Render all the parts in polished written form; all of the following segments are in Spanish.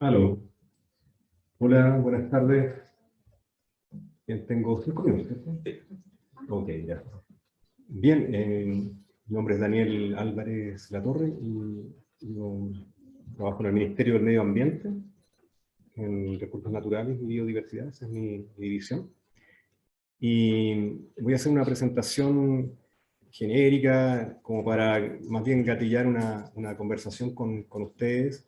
Aló. Hola, buenas tardes. Tengo 5 minutos, ¿cierto? Sí. Ok, ya. Bien, mi nombre es Daniel Álvarez Latorre y yo trabajo en el Ministerio del Medio Ambiente, en Recursos Naturales y Biodiversidad, esa es mi división. Y voy a hacer una presentación genérica, como para más bien gatillar una conversación con ustedes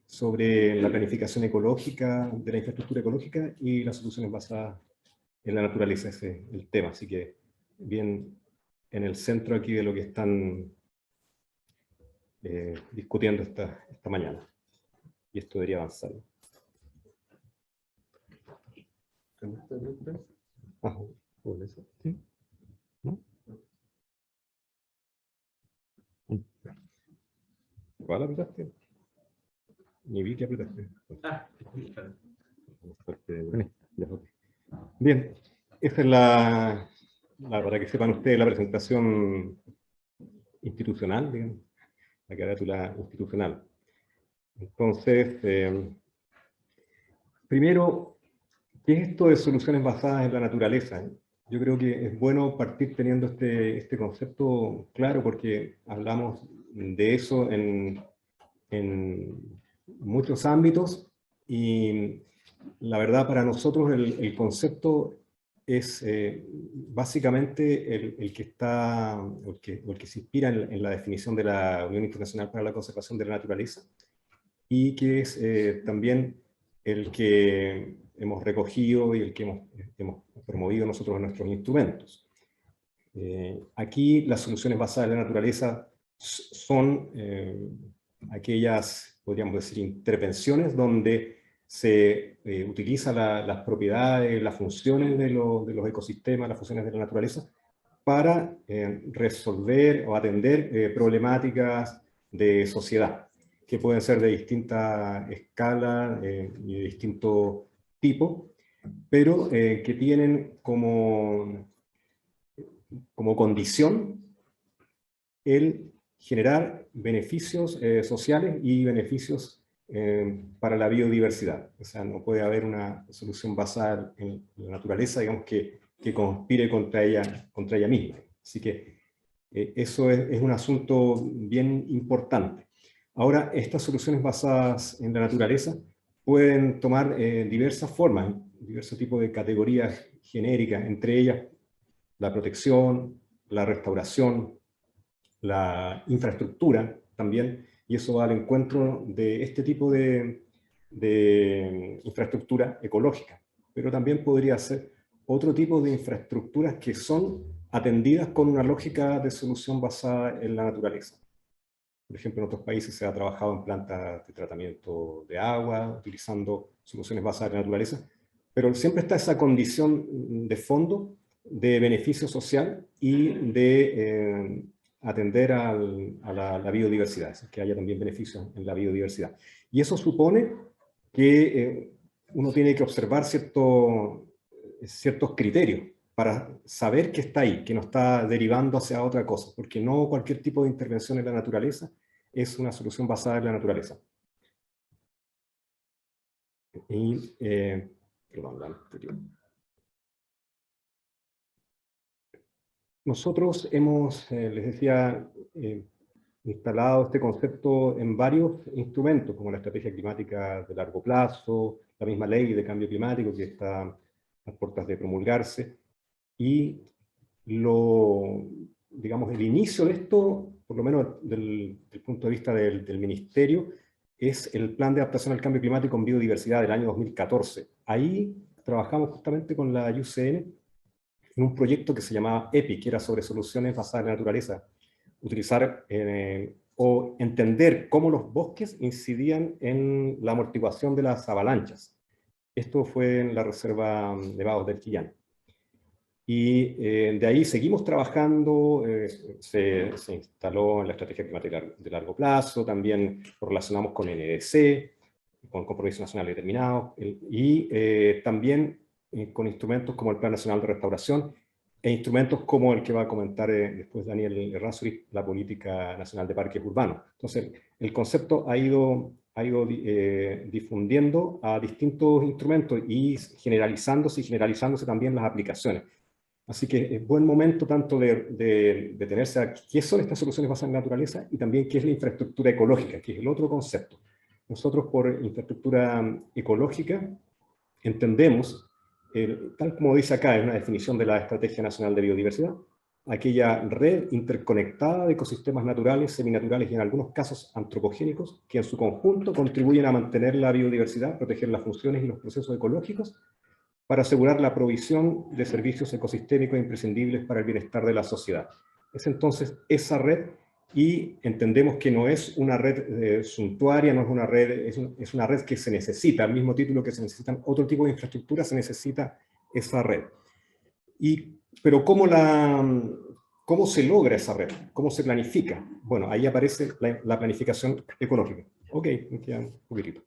sobre la planificación ecológica, de la infraestructura ecológica y las soluciones basadas en la naturaleza, ese es el tema. Así que bien en el centro aquí de lo que están discutiendo esta mañana. Y esto debería avanzar. Ah, ¿sí? ¿No? ¿Cuál apretaste? Ni vi que apretaste. Bien, esa es para que sepan ustedes, la presentación institucional, digamos, la carátula institucional. Entonces, primero, ¿qué es esto de soluciones basadas en la naturaleza? Yo creo que es bueno partir teniendo este concepto claro, porque hablamos de eso en muchos ámbitos, y la verdad para nosotros el concepto es básicamente el que se inspira en la definición de la Unión Internacional para la Conservación de la Naturaleza, y que es también el que hemos recogido y el que hemos promovido nosotros en nuestros instrumentos. Aquí las soluciones basadas en la naturaleza son aquellas, podríamos decir, intervenciones donde se utilizan las propiedades, las funciones de los ecosistemas, las funciones de la naturaleza, para resolver o atender problemáticas de sociedad, que pueden ser de distinta escala y de distinto tipo, pero que tienen como condición el generar beneficios sociales y beneficios para la biodiversidad. O sea, no puede haber una solución basada en la naturaleza, digamos, que conspire contra ella misma. Así que eso es un asunto bien importante. Ahora, estas soluciones basadas en la naturaleza pueden tomar diversas formas, diversos tipos de categorías genéricas, entre ellas la protección, la restauración, la infraestructura también, y eso va al encuentro de este tipo de infraestructura ecológica. Pero también podría ser otro tipo de infraestructuras que son atendidas con una lógica de solución basada en la naturaleza. Por ejemplo, en otros países se ha trabajado en plantas de tratamiento de agua, utilizando soluciones basadas en la naturaleza, pero siempre está esa condición de fondo de beneficio social y de atender a la biodiversidad, que haya también beneficios en la biodiversidad. Y eso supone que uno tiene que observar ciertos criterios para saber que está ahí, que no está derivando hacia otra cosa, porque no cualquier tipo de intervención en la naturaleza es una solución basada en la naturaleza. Y, perdón, la anterior. Nosotros hemos, les decía, instalado este concepto en varios instrumentos, como la estrategia climática de largo plazo, la misma ley de cambio climático que está a las puertas de promulgarse, y digamos, el inicio de esto, por lo menos del punto de vista del Ministerio, es el Plan de Adaptación al Cambio Climático en Biodiversidad del año 2014. Ahí trabajamos justamente con la IUCN en un proyecto que se llamaba EPI, que era sobre soluciones basadas en la naturaleza. Utilizar o entender cómo los bosques incidían en la amortiguación de las avalanchas. Esto fue en la Reserva Nevados del Quillán. Y de ahí seguimos trabajando, se instaló en la estrategia climática de largo plazo, también lo relacionamos con NDC, con compromisos nacionales determinados, y también con instrumentos como el Plan Nacional de Restauración, e instrumentos como el que va a comentar después Daniel Errázuriz, la Política Nacional de Parques Urbanos. Entonces, el concepto ha ido difundiendo a distintos instrumentos y generalizándose también las aplicaciones. Así que es buen momento tanto de detenerse a qué son estas soluciones basadas en naturaleza y también qué es la infraestructura ecológica, que es el otro concepto. Nosotros por infraestructura ecológica entendemos, tal como dice acá, es una definición de la Estrategia Nacional de Biodiversidad, aquella red interconectada de ecosistemas naturales, seminaturales y en algunos casos antropogénicos, que en su conjunto contribuyen a mantener la biodiversidad, proteger las funciones y los procesos ecológicos, para asegurar la provisión de servicios ecosistémicos imprescindibles para el bienestar de la sociedad. Es entonces esa red, y entendemos que no es una red suntuaria, no es una red, es una red que se necesita, al mismo título que se necesitan otro tipo de infraestructura, se necesita esa red. Pero ¿cómo se logra esa red? ¿Cómo se planifica? Bueno, ahí aparece la planificación ecológica. Ok, me queda un poquitito.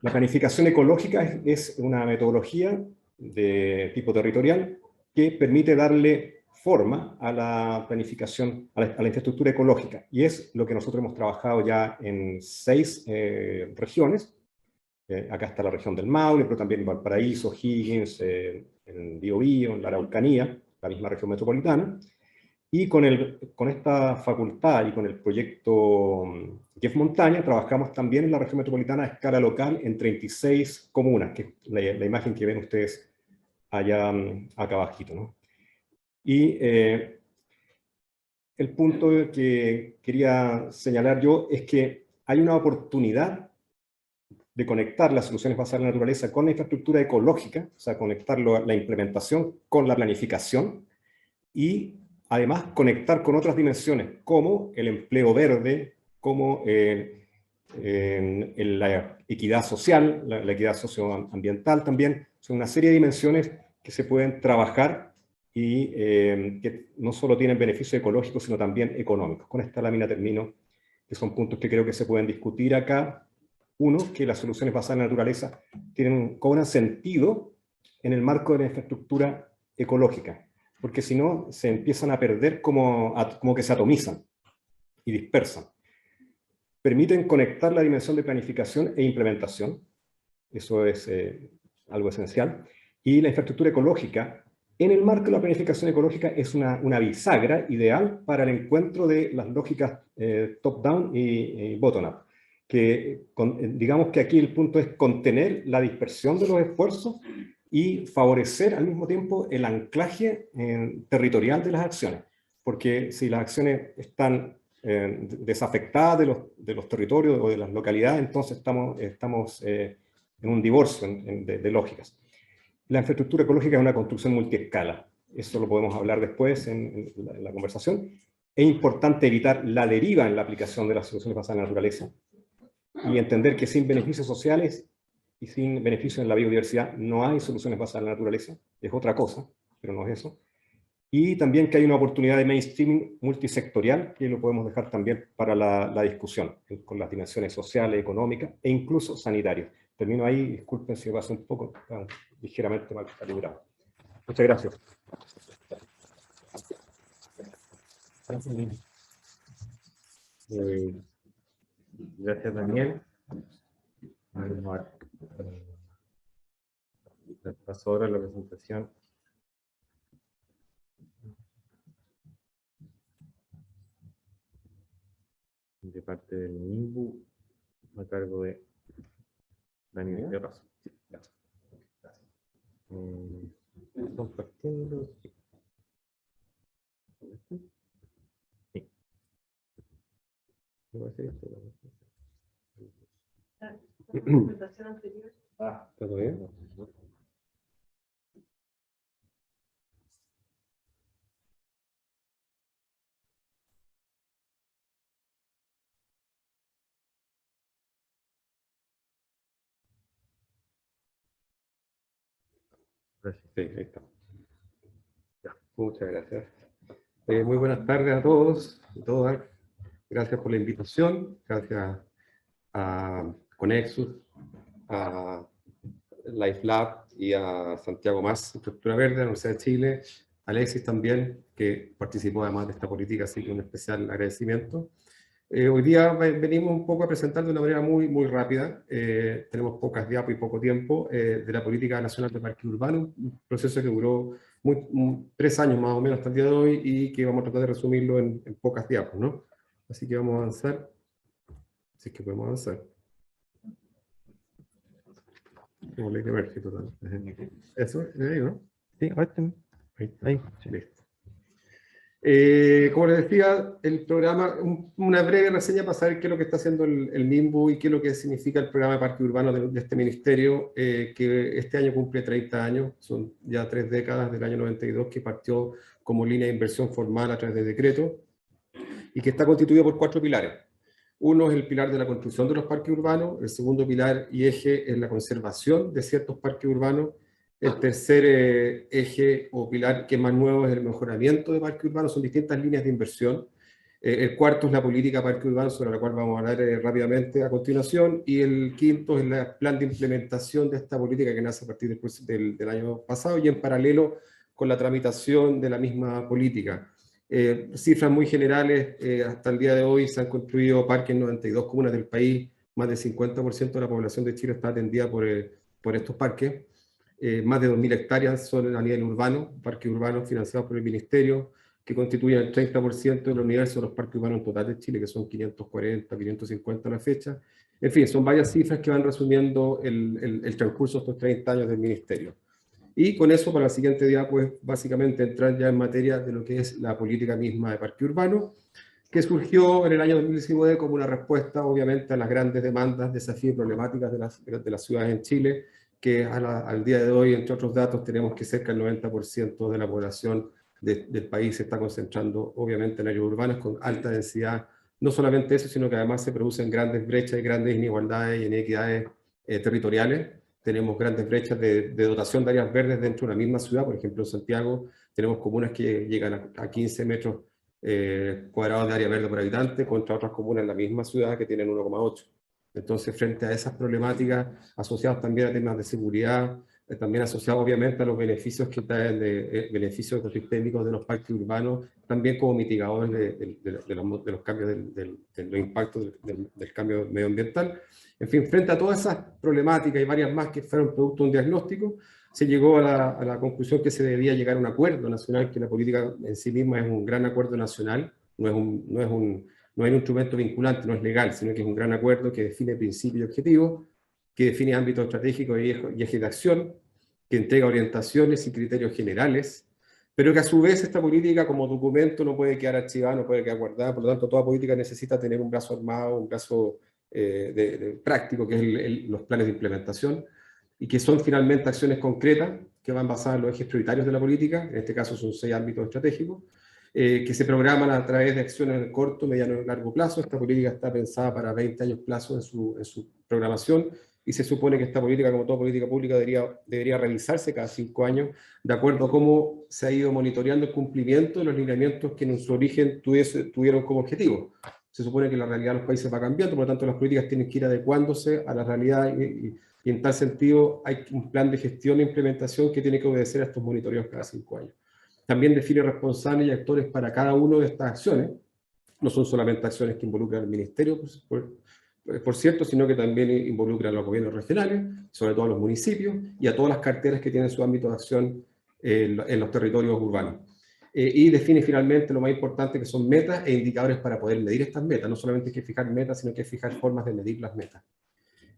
La planificación ecológica es una metodología de tipo territorial que permite darle forma a la planificación, a la infraestructura ecológica. Y es lo que nosotros hemos trabajado ya en 6 regiones. Acá está la región del Maule, pero también Valparaíso, Higgins, en Biobío, en la Araucanía, la misma región metropolitana. Y con esta facultad y con el proyecto Jeff Montaña trabajamos también en la región metropolitana a escala local en 36 comunas, que es la imagen que ven ustedes allá acá abajito, ¿no? Y el punto que quería señalar yo es que hay una oportunidad de conectar las soluciones basadas en la naturaleza con la infraestructura ecológica, o sea, conectar la implementación con la planificación, y además conectar con otras dimensiones, como el empleo verde, como la equidad social, la equidad socioambiental también. Son una serie de dimensiones que se pueden trabajar y que no solo tienen beneficios ecológicos, sino también económicos. Con esta lámina termino, que son puntos que creo que se pueden discutir acá. Uno, que las soluciones basadas en la naturaleza cobran sentido en el marco de la infraestructura ecológica, porque si no, se empiezan a perder como que se atomizan y dispersan. Permiten conectar la dimensión de planificación e implementación, eso es algo esencial, y la infraestructura ecológica, en el marco de la planificación ecológica, es una bisagra ideal para el encuentro de las lógicas top-down y bottom-up, que digamos que aquí el punto es contener la dispersión de los esfuerzos y favorecer al mismo tiempo el anclaje territorial de las acciones, porque si las acciones están desafectadas de los territorios o de las localidades, entonces estamos en un divorcio de lógicas. La infraestructura ecológica es una construcción multiescala, eso lo podemos hablar después en la conversación. Es importante evitar la deriva en la aplicación de las soluciones basadas en la naturaleza y entender que sin beneficios sociales y sin beneficios en la biodiversidad no hay soluciones basadas en la naturaleza, es otra cosa, pero no es eso. Y también que hay una oportunidad de mainstreaming multisectorial, que lo podemos dejar también para la discusión, con las dimensiones sociales, económicas e incluso sanitarias. Termino ahí, disculpen si pasé un poco, ligeramente mal calibrado. Muchas gracias. Gracias, Daniel. Paso ahora a la presentación de parte del NIMBU a cargo de Daniel Errázuriz. Gracias. Compartiendo. Sí. ¿Qué va a hacer esto? La presentación anterior. ¿Todo bien? Gracias. Sí, ahí está. Ya, muchas gracias. Muy buenas tardes a todos y todas. Gracias por la invitación. Gracias a Conexus, a LifeLab y a Santiago Mas, Infraestructura Verde, a la Universidad de Chile, Alexis también, que participó además de esta política, así que un especial agradecimiento. Hoy día venimos un poco a presentar de una manera muy rápida, tenemos pocas diapos y poco tiempo, de la Política Nacional de Parque Urbano, un proceso que duró 3 años más o menos hasta el día de hoy y que vamos a tratar de resumirlo en pocas diapos, ¿no? Así que vamos a avanzar, si es que podemos avanzar. Como ley de Murphy, total. Eso, ahí, ¿no? Sí, ahí. Sí. Listo. Como les decía, el programa, una breve reseña para saber qué es lo que está haciendo el MIMBU y qué es lo que significa el programa de parque urbano de este ministerio, que este año cumple 30 años, son ya 3 décadas del año 92, que partió como línea de inversión formal a través de decreto y que está constituido por 4 pilares. Uno es el pilar de la construcción de los parques urbanos, el segundo pilar y eje es la conservación de ciertos parques urbanos, el tercer eje o pilar que es más nuevo es el mejoramiento de parques urbanos, son distintas líneas de inversión. El cuarto es la política parque urbano, sobre la cual vamos a hablar rápidamente a continuación, y el quinto es el plan de implementación de esta política que nace a partir del año pasado y en paralelo con la tramitación de la misma política. Cifras muy generales, hasta el día de hoy se han construido parques en 92 comunas del país, más del 50% de la población de Chile está atendida por estos parques. Más de 2.000 hectáreas son a nivel urbano, parques urbanos financiados por el Ministerio, que constituyen el 30% del universo de los parques urbanos en total de Chile, que son 540, 550 a la fecha. En fin, son varias cifras que van resumiendo el transcurso de estos 30 años del Ministerio. Y con eso, para la siguiente día, pues básicamente entrar ya en materia de lo que es la política misma de parque urbano, que surgió en el año 2019 como una respuesta, obviamente, a las grandes demandas, desafíos y problemáticas de las ciudades en Chile, que al día de hoy, entre otros datos, tenemos que cerca del 90% de la población del país se está concentrando, obviamente, en áreas urbanas con alta densidad. No solamente eso, sino que además se producen grandes brechas y grandes inigualdades y inequidades territoriales. Tenemos grandes brechas de dotación de áreas verdes dentro de una misma ciudad. Por ejemplo, en Santiago tenemos comunas que llegan a 15 metros cuadrados de área verde por habitante, contra otras comunas en la misma ciudad que tienen 1,8. Entonces, frente a esas problemáticas, asociadas también a temas de seguridad, también asociados obviamente a los beneficios que traen beneficios ecosistémicos de los parques urbanos, también como mitigadores de los cambios, de los impactos del cambio medioambiental. En fin, frente a todas esas problemáticas y varias más que fueron producto de un diagnóstico, se llegó a la conclusión que se debía llegar a un acuerdo nacional, que la política en sí misma es un gran acuerdo nacional, no es un instrumento vinculante, no es legal, sino que es un gran acuerdo que define principios y objetivos, que define ámbitos estratégicos y ejes de acción, que entrega orientaciones y criterios generales, pero que a su vez esta política como documento no puede quedar archivada, no puede quedar guardada, por lo tanto toda política necesita tener un brazo armado, un brazo práctico, que es los planes de implementación, y que son finalmente acciones concretas que van basadas en los ejes prioritarios de la política, en este caso son 6 ámbitos estratégicos, que se programan a través de acciones de corto, mediano y largo plazo. Esta política está pensada para 20 años plazo en su programación, y se supone que esta política, como toda política pública, debería revisarse cada 5 años, de acuerdo a cómo se ha ido monitoreando el cumplimiento de los lineamientos que en su origen tuvieron como objetivo. Se supone que la realidad de los países va cambiando, por lo tanto las políticas tienen que ir adecuándose a la realidad y en tal sentido hay un plan de gestión e implementación que tiene que obedecer a estos monitoreos cada 5 años. También define responsables y actores para cada una de estas acciones. No son solamente acciones que involucran al ministerio, por cierto, sino que también involucran a los gobiernos regionales, sobre todo a los municipios y a todas las carteras que tienen su ámbito de acción en los territorios urbanos. Y define finalmente lo más importante, que son metas e indicadores para poder medir estas metas. No solamente hay que fijar metas, sino que hay que fijar formas de medir las metas.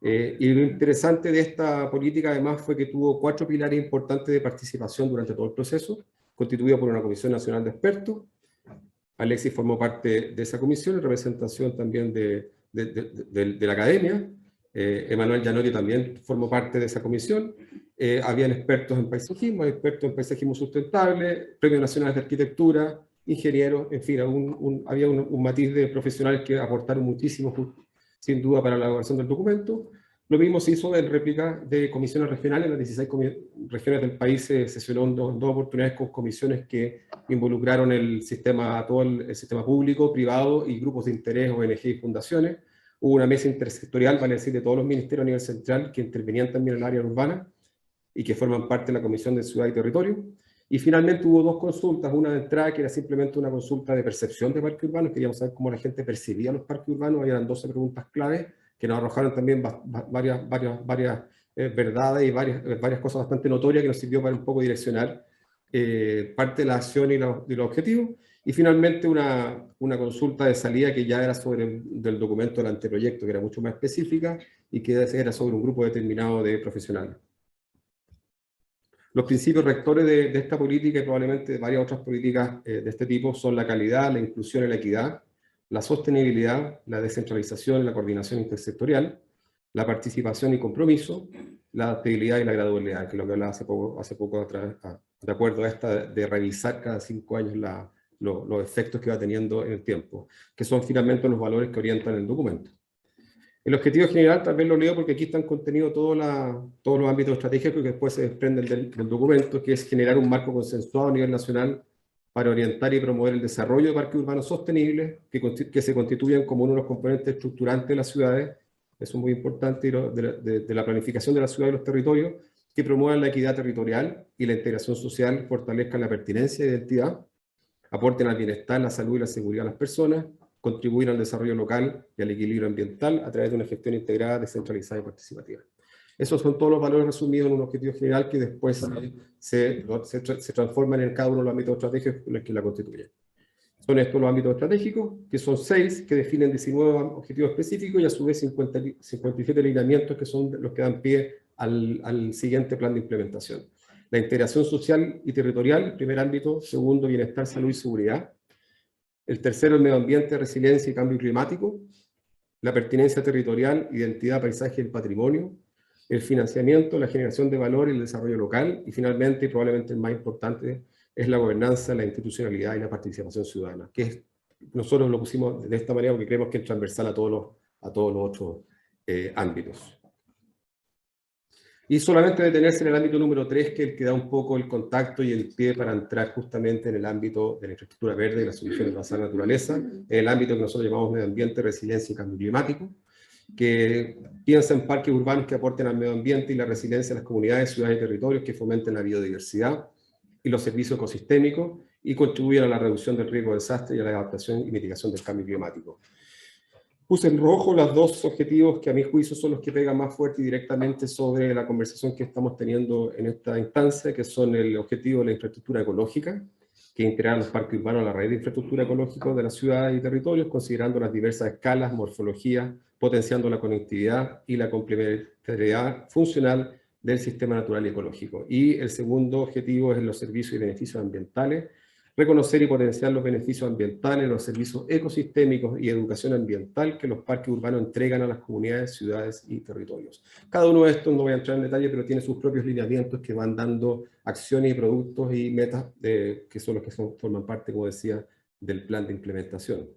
Y lo interesante de esta política además fue que tuvo 4 pilares importantes de participación durante todo el proceso, constituido por una comisión nacional de expertos. Alexis formó parte de esa comisión, en representación también de la academia. Emanuel Gianotti también formó parte de esa comisión. Habían expertos en paisajismo sustentable, Premios Nacionales de Arquitectura, ingenieros, en fin, había un matiz de profesionales que aportaron muchísimo, sin duda, para la elaboración del documento. Lo mismo se hizo en réplica de comisiones regionales. En las 16 regiones del país se sesionó en dos oportunidades con comisiones que involucraron todo el sistema público, privado y grupos de interés, ONG y fundaciones. Hubo una mesa intersectorial, vale decir, de todos los ministerios a nivel central que intervenían también en el área urbana y que forman parte de la Comisión de Ciudad y Territorio. Y finalmente hubo dos consultas, una de entrada que era simplemente una consulta de percepción de parques urbanos, queríamos saber cómo la gente percibía los parques urbanos, eran 12 preguntas clave que nos arrojaron también varias verdades y varias cosas bastante notorias que nos sirvió para un poco direccionar parte de la acción y los objetivos. Y finalmente una consulta de salida que ya era sobre del documento del anteproyecto, que era mucho más específica y que era sobre un grupo determinado de profesionales. Los principios rectores de esta política y probablemente de varias otras políticas de este tipo son la calidad, la inclusión y la equidad, la sostenibilidad, la descentralización y la coordinación intersectorial, la participación y compromiso, la adaptabilidad y la gradualidad, que es lo que hablaba hace poco de acuerdo a esta de revisar cada 5 años los efectos que va teniendo en el tiempo, que son finalmente los valores que orientan el documento. El objetivo general, tal vez lo leo porque aquí están contenidos todos los ámbitos estratégicos que después se desprenden del documento, que es generar un marco consensuado a nivel nacional para orientar y promover el desarrollo de parques urbanos sostenibles que se constituyen como uno de los componentes estructurantes de las ciudades, eso es muy importante, de la planificación de la ciudad y los territorios, que promuevan la equidad territorial y la integración social, fortalezcan la pertinencia e identidad, aporten al bienestar, la salud y la seguridad de las personas, contribuir al desarrollo local y al equilibrio ambiental a través de una gestión integrada, descentralizada y participativa. Esos son todos los valores resumidos en un objetivo general que después se transforman en cada uno de los ámbitos estratégicos que la constituyen. Son estos los ámbitos estratégicos, que son 6, que definen 19 objetivos específicos y a su vez 57 lineamientos que son los que dan pie al siguiente plan de implementación. La integración social y territorial, el primer ámbito. Segundo, bienestar, salud y seguridad. El tercero, el medio ambiente, resiliencia y cambio climático. La pertinencia territorial, identidad, paisaje y el patrimonio. El financiamiento, la generación de valor y el desarrollo local. Y finalmente, y probablemente el más importante, es la gobernanza, la institucionalidad y la participación ciudadana. Nosotros lo pusimos de esta manera porque creemos que es transversal a todos los otros ámbitos. Y solamente detenerse en el ámbito número 3, que es el que da un poco el contacto y el pie para entrar justamente en el ámbito de la infraestructura verde y las soluciones basadas en la naturaleza, en el ámbito que nosotros llamamos medio ambiente, resiliencia y cambio climático, que piensa en parques urbanos que aporten al medio ambiente y la resiliencia de las comunidades, ciudades y territorios, que fomenten la biodiversidad y los servicios ecosistémicos y contribuyan a la reducción del riesgo de desastre y a la adaptación y mitigación del cambio climático. Puse en rojo los dos objetivos que a mi juicio son los que pegan más fuerte y directamente sobre la conversación que estamos teniendo en esta instancia, que son el objetivo de la infraestructura ecológica, que integra los parques urbanos a la red de infraestructura ecológica de las ciudades y territorios, considerando las diversas escalas, morfología, potenciando la conectividad y la complementariedad funcional del sistema natural y ecológico. Y el segundo objetivo es los servicios y beneficios ambientales, reconocer y potenciar los beneficios ambientales, los servicios ecosistémicos y educación ambiental que los parques urbanos entregan a las comunidades, ciudades y territorios. Cada uno de estos, no voy a entrar en detalle, pero tiene sus propios lineamientos que van dando acciones y productos y metas que son los que forman parte, como decía, del plan de implementación.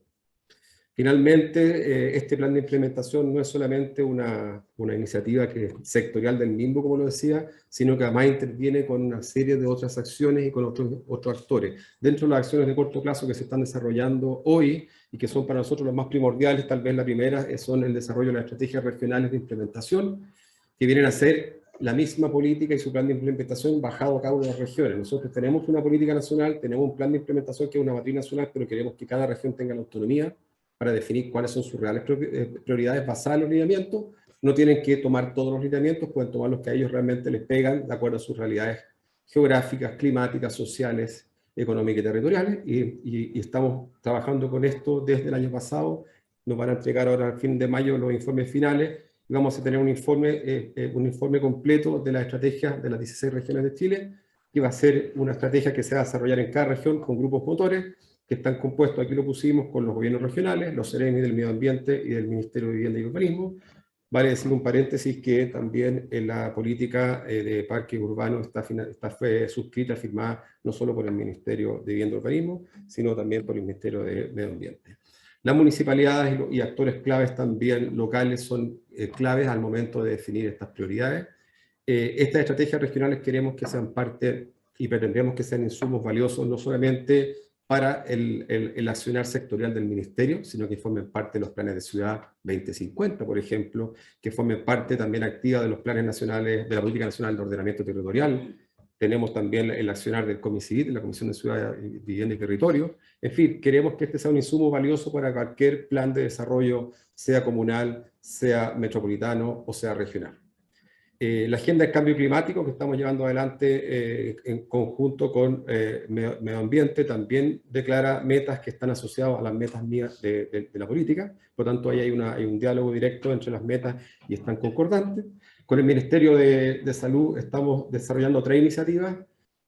Finalmente, este plan de implementación no es solamente una iniciativa que es sectorial del MIMBU, como lo decía, sino que además interviene con una serie de otras acciones y con otros actores. Dentro de las acciones de corto plazo que se están desarrollando hoy y que son para nosotros las más primordiales, tal vez la primera, son el desarrollo de las estrategias regionales de implementación, que vienen a ser la misma política y su plan de implementación bajado a cada una de las regiones. Nosotros tenemos una política nacional, tenemos un plan de implementación que es una matriz nacional, pero queremos que cada región tenga la autonomía para definir cuáles son sus reales prioridades basadas en los lineamientos. No tienen que tomar todos los lineamientos, pueden tomar los que a ellos realmente les pegan de acuerdo a sus realidades geográficas, climáticas, sociales, económicas y territoriales. Y estamos trabajando con esto desde el año pasado. Nos van a entregar ahora al fin de mayo los informes finales y vamos a tener un informe completo de la estrategia de las 16 regiones de Chile, que va a ser una estrategia que se va a desarrollar en cada región con grupos motores, que están compuestos, aquí lo pusimos, con los gobiernos regionales, los CEREMI del Medio Ambiente y del Ministerio de Vivienda y Urbanismo. Vale decir un paréntesis que también en la política de parques urbanos fue suscrita, firmada no solo por el Ministerio de Vivienda y Urbanismo, sino también por el Ministerio de Medio Ambiente. Las municipalidades y actores claves también locales son claves al momento de definir estas prioridades. Estas estrategias regionales queremos que sean parte y pretendemos que sean insumos valiosos no solamente para el accionar sectorial del ministerio, sino que formen parte de los planes de ciudad 2050, por ejemplo, que formen parte también activa de los planes nacionales, de la política nacional de ordenamiento territorial. tenemos también el accionar del COMICIVIT, la Comisión de Ciudad, Vivienda y Territorio. En fin, queremos que este sea un insumo valioso para cualquier plan de desarrollo, sea comunal, sea metropolitano o sea regional. La agenda del cambio climático que estamos llevando adelante en conjunto con Medio Ambiente también declara metas que están asociadas a las metas mías de la política. Por lo tanto, ahí hay un diálogo directo entre las metas y están concordantes. Con el Ministerio de Salud estamos desarrollando 3 iniciativas,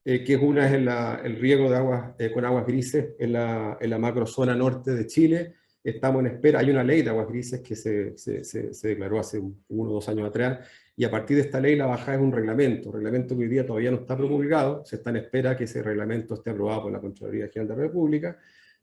que una es el riego de aguas con aguas grises en la macrozona norte de Chile. Estamos en espera, hay una ley de aguas grises que se declaró hace 1 o 2 años atrás, y a partir de esta ley la bajada es un reglamento que hoy día todavía no está promulgado, se está en espera que ese reglamento esté aprobado por la Contraloría General de la República,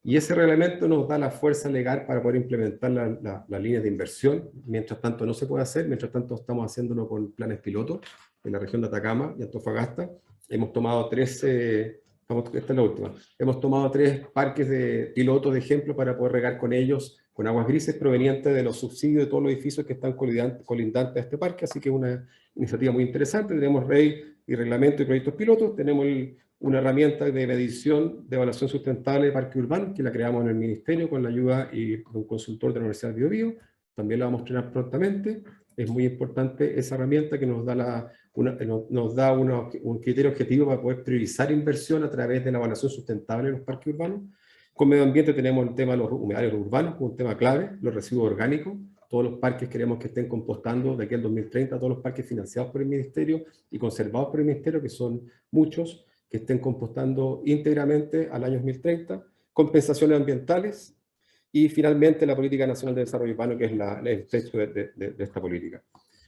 y ese reglamento nos da la fuerza legal para poder implementar las líneas de inversión. Mientras tanto no se puede hacer, mientras tanto estamos haciéndolo con planes pilotos en la región de Atacama y Antofagasta. Hemos tomado 3, esta es la última, hemos tomado 3 parques de pilotos de ejemplo para poder regar con ellos, con aguas grises provenientes de los subsidios de todos los edificios que están colindantes a este parque, así que es una iniciativa muy interesante. Tenemos ley y reglamento y proyectos pilotos, tenemos una herramienta de medición de evaluación sustentable de parques urbanos, que la creamos en el Ministerio con la ayuda de un consultor de la Universidad de Biobío, también la vamos a estrenar prontamente. Es muy importante esa herramienta que nos da, un criterio objetivo para poder priorizar inversión a través de la evaluación sustentable de los parques urbanos. Con Medio Ambiente tenemos el tema de los humedales urbanos, un tema clave, los residuos orgánicos. Todos los parques queremos que estén compostando de aquí al 2030, todos los parques financiados por el Ministerio y conservados por el Ministerio, que son muchos, que estén compostando íntegramente al año 2030. Compensaciones ambientales. Y finalmente la Política Nacional de Desarrollo Urbano, que es el techo de esta política.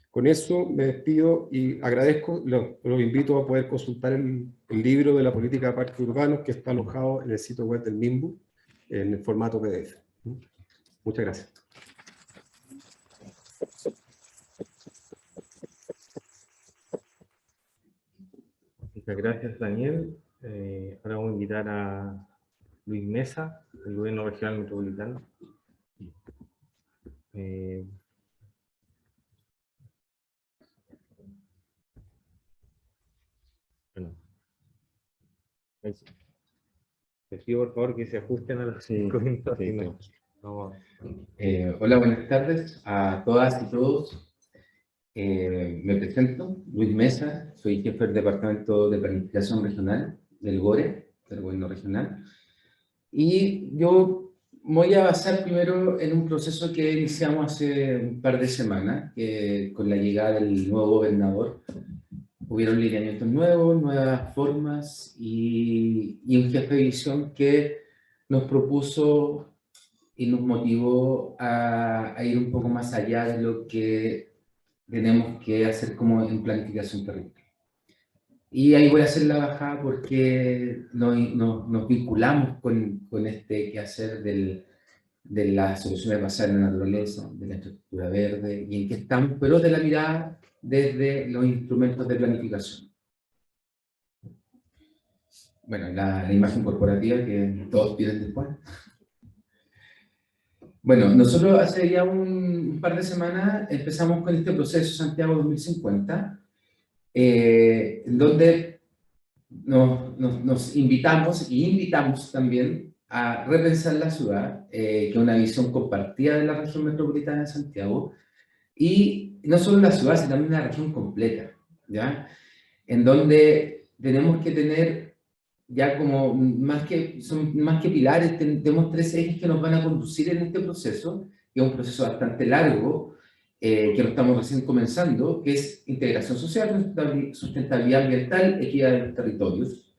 Con eso me despido y agradezco, los invito a poder consultar el libro de la política de parques urbanos que está alojado en el sitio web del MIMBU en el formato PDF. Muchas gracias. Muchas gracias, Daniel. Ahora voy a invitar a Luis Mesa, del Gobierno Regional Metropolitano. Bueno, les pido por favor que se ajusten a los 5 minutos. Sí, No, vamos. Hola, buenas tardes a todas y todos. Me presento, Luis Mesa, soy jefe del Departamento de Planificación Regional del GORE, del Gobierno Regional. Y yo voy a basar primero en un proceso que iniciamos hace un par de semanas, que con la llegada del nuevo gobernador hubieron lineamientos nuevos, nuevas formas y un jefe de visión que nos propuso y nos motivó a ir un poco más allá de lo que tenemos que hacer como en planificación territorial. Y ahí voy a hacer la bajada porque nos vinculamos con este quehacer de las soluciones basadas en la naturaleza, de la infraestructura verde, y en qué estamos, pero de la mirada desde los instrumentos de planificación. Bueno, la imagen corporativa que todos piden después. Bueno, nosotros hace ya un par de semanas empezamos con este proceso Santiago 2050, en donde nos invitamos y invitamos también a repensar la ciudad, que es una visión compartida de la región metropolitana de Santiago, y no solo la ciudad, sino también la región completa, ¿ya? En donde tenemos que tener ya como son más que pilares, tenemos 3 ejes que nos van a conducir en este proceso, que es un proceso bastante largo, que lo estamos recién comenzando, que es integración social, sustentabilidad ambiental, equidad de los territorios.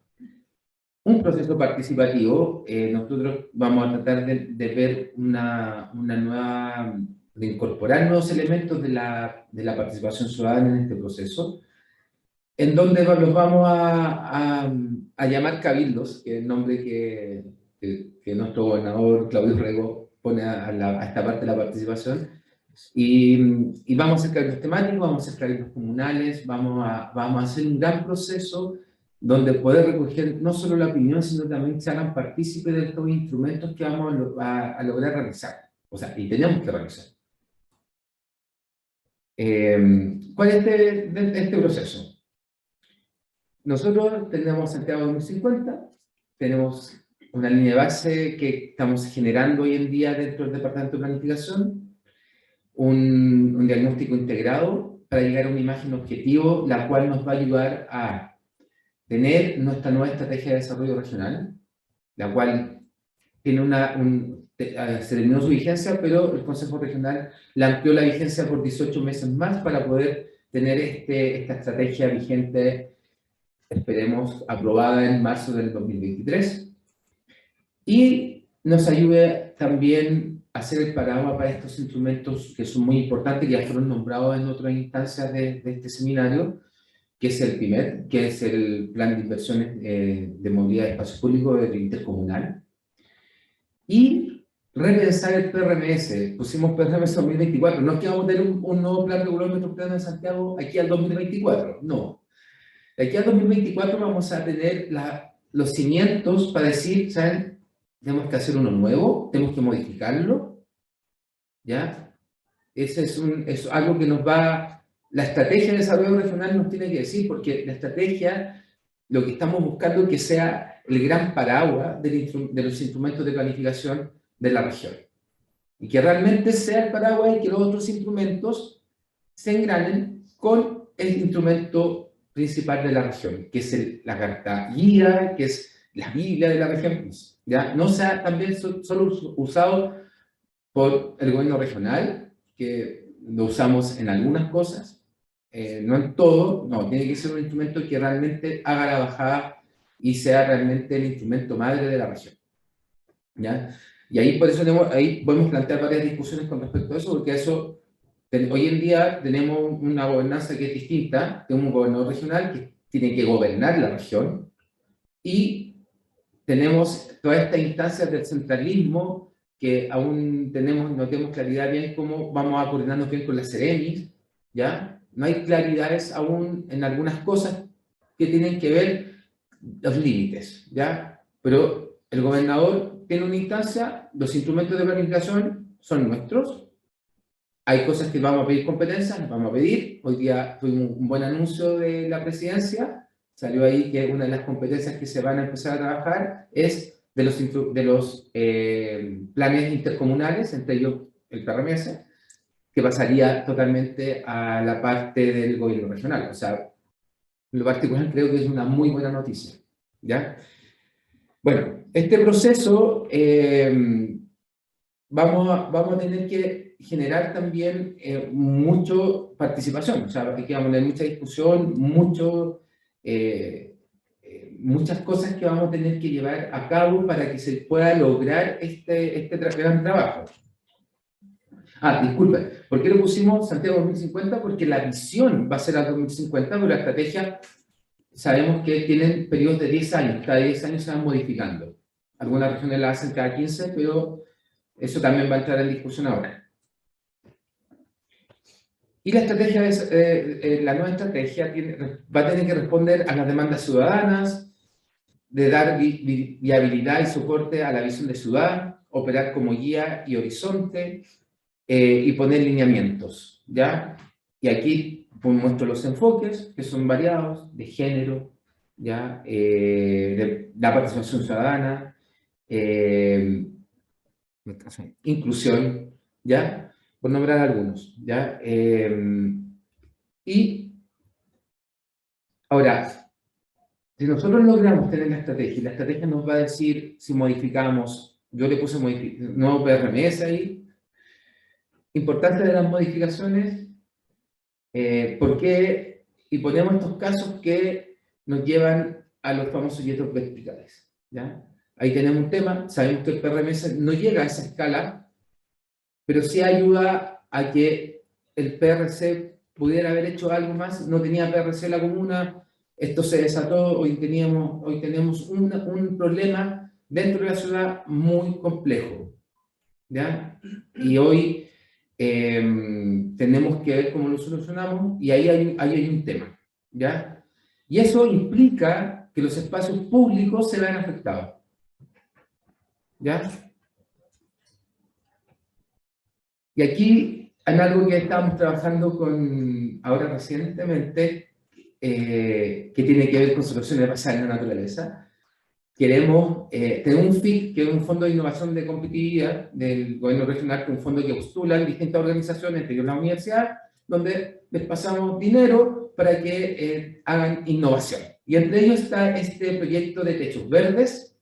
Un proceso participativo, nosotros vamos a tratar de ver una nueva, de incorporar nuevos elementos de la participación ciudadana en este proceso, en donde los vamos a llamar cabildos, que es el nombre que nuestro gobernador Claudio Rego pone a esta parte de la participación. Y vamos a hacer cabildos temáticos, vamos a hacer cabildos comunales, vamos a hacer un gran proceso donde poder recoger no solo la opinión, sino también que se hagan partícipes de estos instrumentos que vamos a lograr realizar. O sea, y tenemos que realizar. ¿Cuál es este proceso? nosotros tenemos Santiago 2050, tenemos una línea de base que estamos generando hoy en día dentro del Departamento de Planificación, un diagnóstico integrado para llegar a una imagen objetivo, la cual nos va a ayudar a tener nuestra nueva estrategia de desarrollo regional, la cual tiene se terminó su vigencia, pero el Consejo Regional la amplió la vigencia por 18 meses más para poder tener esta estrategia vigente, esperemos, aprobada en marzo del 2023. Y nos ayude también a hacer el paraguas para estos instrumentos que son muy importantes, que ya fueron nombrados en otras instancias de este seminario, que es el PIMED, que es el Plan de Inversiones de Movilidad de Espacio Público Intercomunal. Y repensar el PRMS. Pusimos PRMS 2024. No es que vamos a tener un nuevo plan regulador metropolitano de Santiago aquí al 2024. No. De aquí al 2024 vamos a tener los cimientos para decir, ¿saben? Tenemos que hacer uno nuevo, tenemos que modificarlo. ¿Ya? Ese es algo que nos va... La estrategia de desarrollo regional nos tiene que decir, porque la estrategia, lo que estamos buscando es que sea el gran paraguas de los instrumentos de planificación de la región. Y que realmente sea el paraguas y que los otros instrumentos se engranen con el instrumento principal de la región, que es la carta guía, que es la Biblia de la región. ¿Ya? No sea también solo usado por el gobierno regional, que lo usamos en algunas cosas, no en todo, no, tiene que ser un instrumento que realmente haga la bajada y sea realmente el instrumento madre de la región. ¿Ya? Y ahí por eso ahí podemos plantear varias discusiones con respecto a eso, porque eso, hoy en día tenemos una gobernanza que es distinta, tenemos un gobernador regional que tiene que gobernar la región, y tenemos todas estas instancias del centralismo que aún no tenemos claridad bien cómo vamos a coordinarnos bien con las Ceremis, ¿ya? No hay claridades aún en algunas cosas que tienen que ver los límites, ¿ya? Pero el gobernador tiene una instancia, los instrumentos de planificación son nuestros, hay cosas que vamos a pedir competencias, las vamos a pedir. Hoy día tuvimos un buen anuncio de la presidencia, salió ahí que una de las competencias que se van a empezar a trabajar es de los planes intercomunales, entre ellos el PRMS, que pasaría totalmente a la parte del gobierno regional. O sea, en lo particular creo que es una muy buena noticia, ¿ya? Bueno, este proceso vamos a tener que generar también mucha participación, o sea, que vamos a tener mucha discusión, muchas cosas que vamos a tener que llevar a cabo para que se pueda lograr este gran trabajo. Disculpe, ¿por qué lo pusimos Santiago 2050? Porque la visión va a ser al 2050, pero la estrategia sabemos que tienen periodos de 10 años, cada 10 años se van modificando. Algunas regiones la hacen cada 15, pero eso también va a entrar en discusión ahora. Y la estrategia la nueva estrategia va a tener que responder a las demandas ciudadanas, de dar viabilidad y soporte a la visión de ciudad, operar como guía y horizonte, y poner lineamientos, ¿ya? Y aquí muestro los enfoques, que son variados, de género, ¿ya? De la participación ciudadana, inclusión, ¿ya? Por nombrar algunos, ¿ya? Y ahora, si nosotros logramos tener la estrategia nos va a decir si modificamos, yo le puse nuevo PRMS ahí. Importante de las modificaciones, ¿por qué? Y ponemos estos casos que nos llevan a los famosos hitos verticales, ¿ya? Ahí tenemos un tema, sabemos que el PRMS no llega a esa escala, pero sí ayuda a que el PRC pudiera haber hecho algo más, no tenía PRC la comuna, esto se desató, hoy tenemos un problema dentro de la ciudad muy complejo, ¿ya? Y hoy tenemos que ver cómo lo solucionamos, y ahí hay un tema, ¿ya? Y eso implica que los espacios públicos se vean afectados, ¿ya? Y aquí hay algo que estamos trabajando ahora recientemente, que tiene que ver con soluciones basadas en la naturaleza. Queremos tener un FIC, que es un fondo de innovación de competitividad del gobierno regional, que es un fondo que postulan distintas organizaciones, entre ellos la universidad, donde les pasamos dinero para que hagan innovación. Y entre ellos está este proyecto de techos verdes,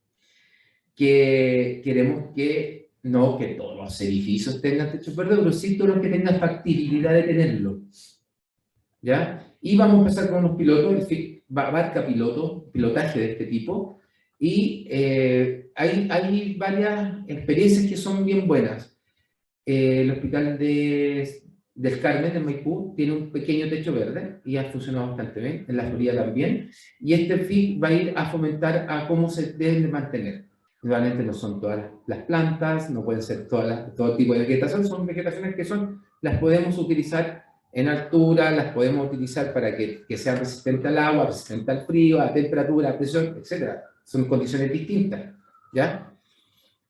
que queremos que no que todos los edificios tengan techos verdes, pero sí todos los que tengan factibilidad de tenerlo. ¿Ya? Y vamos a empezar con unos pilotos, el FIC abarca pilotaje de este tipo, y hay varias experiencias que son bien buenas. El hospital del Carmen, en Maipú, tiene un pequeño techo verde y ha funcionado bastante bien, en la Florida también, y este FIC va a ir a fomentar a cómo se deben de mantener. Realmente no son todas las plantas, no pueden ser todo tipo de vegetación, son vegetaciones que las podemos utilizar en altura, las podemos utilizar para que sean resistentes al agua, resistentes al frío, a temperatura, a presión, etc. Son condiciones distintas, ¿ya?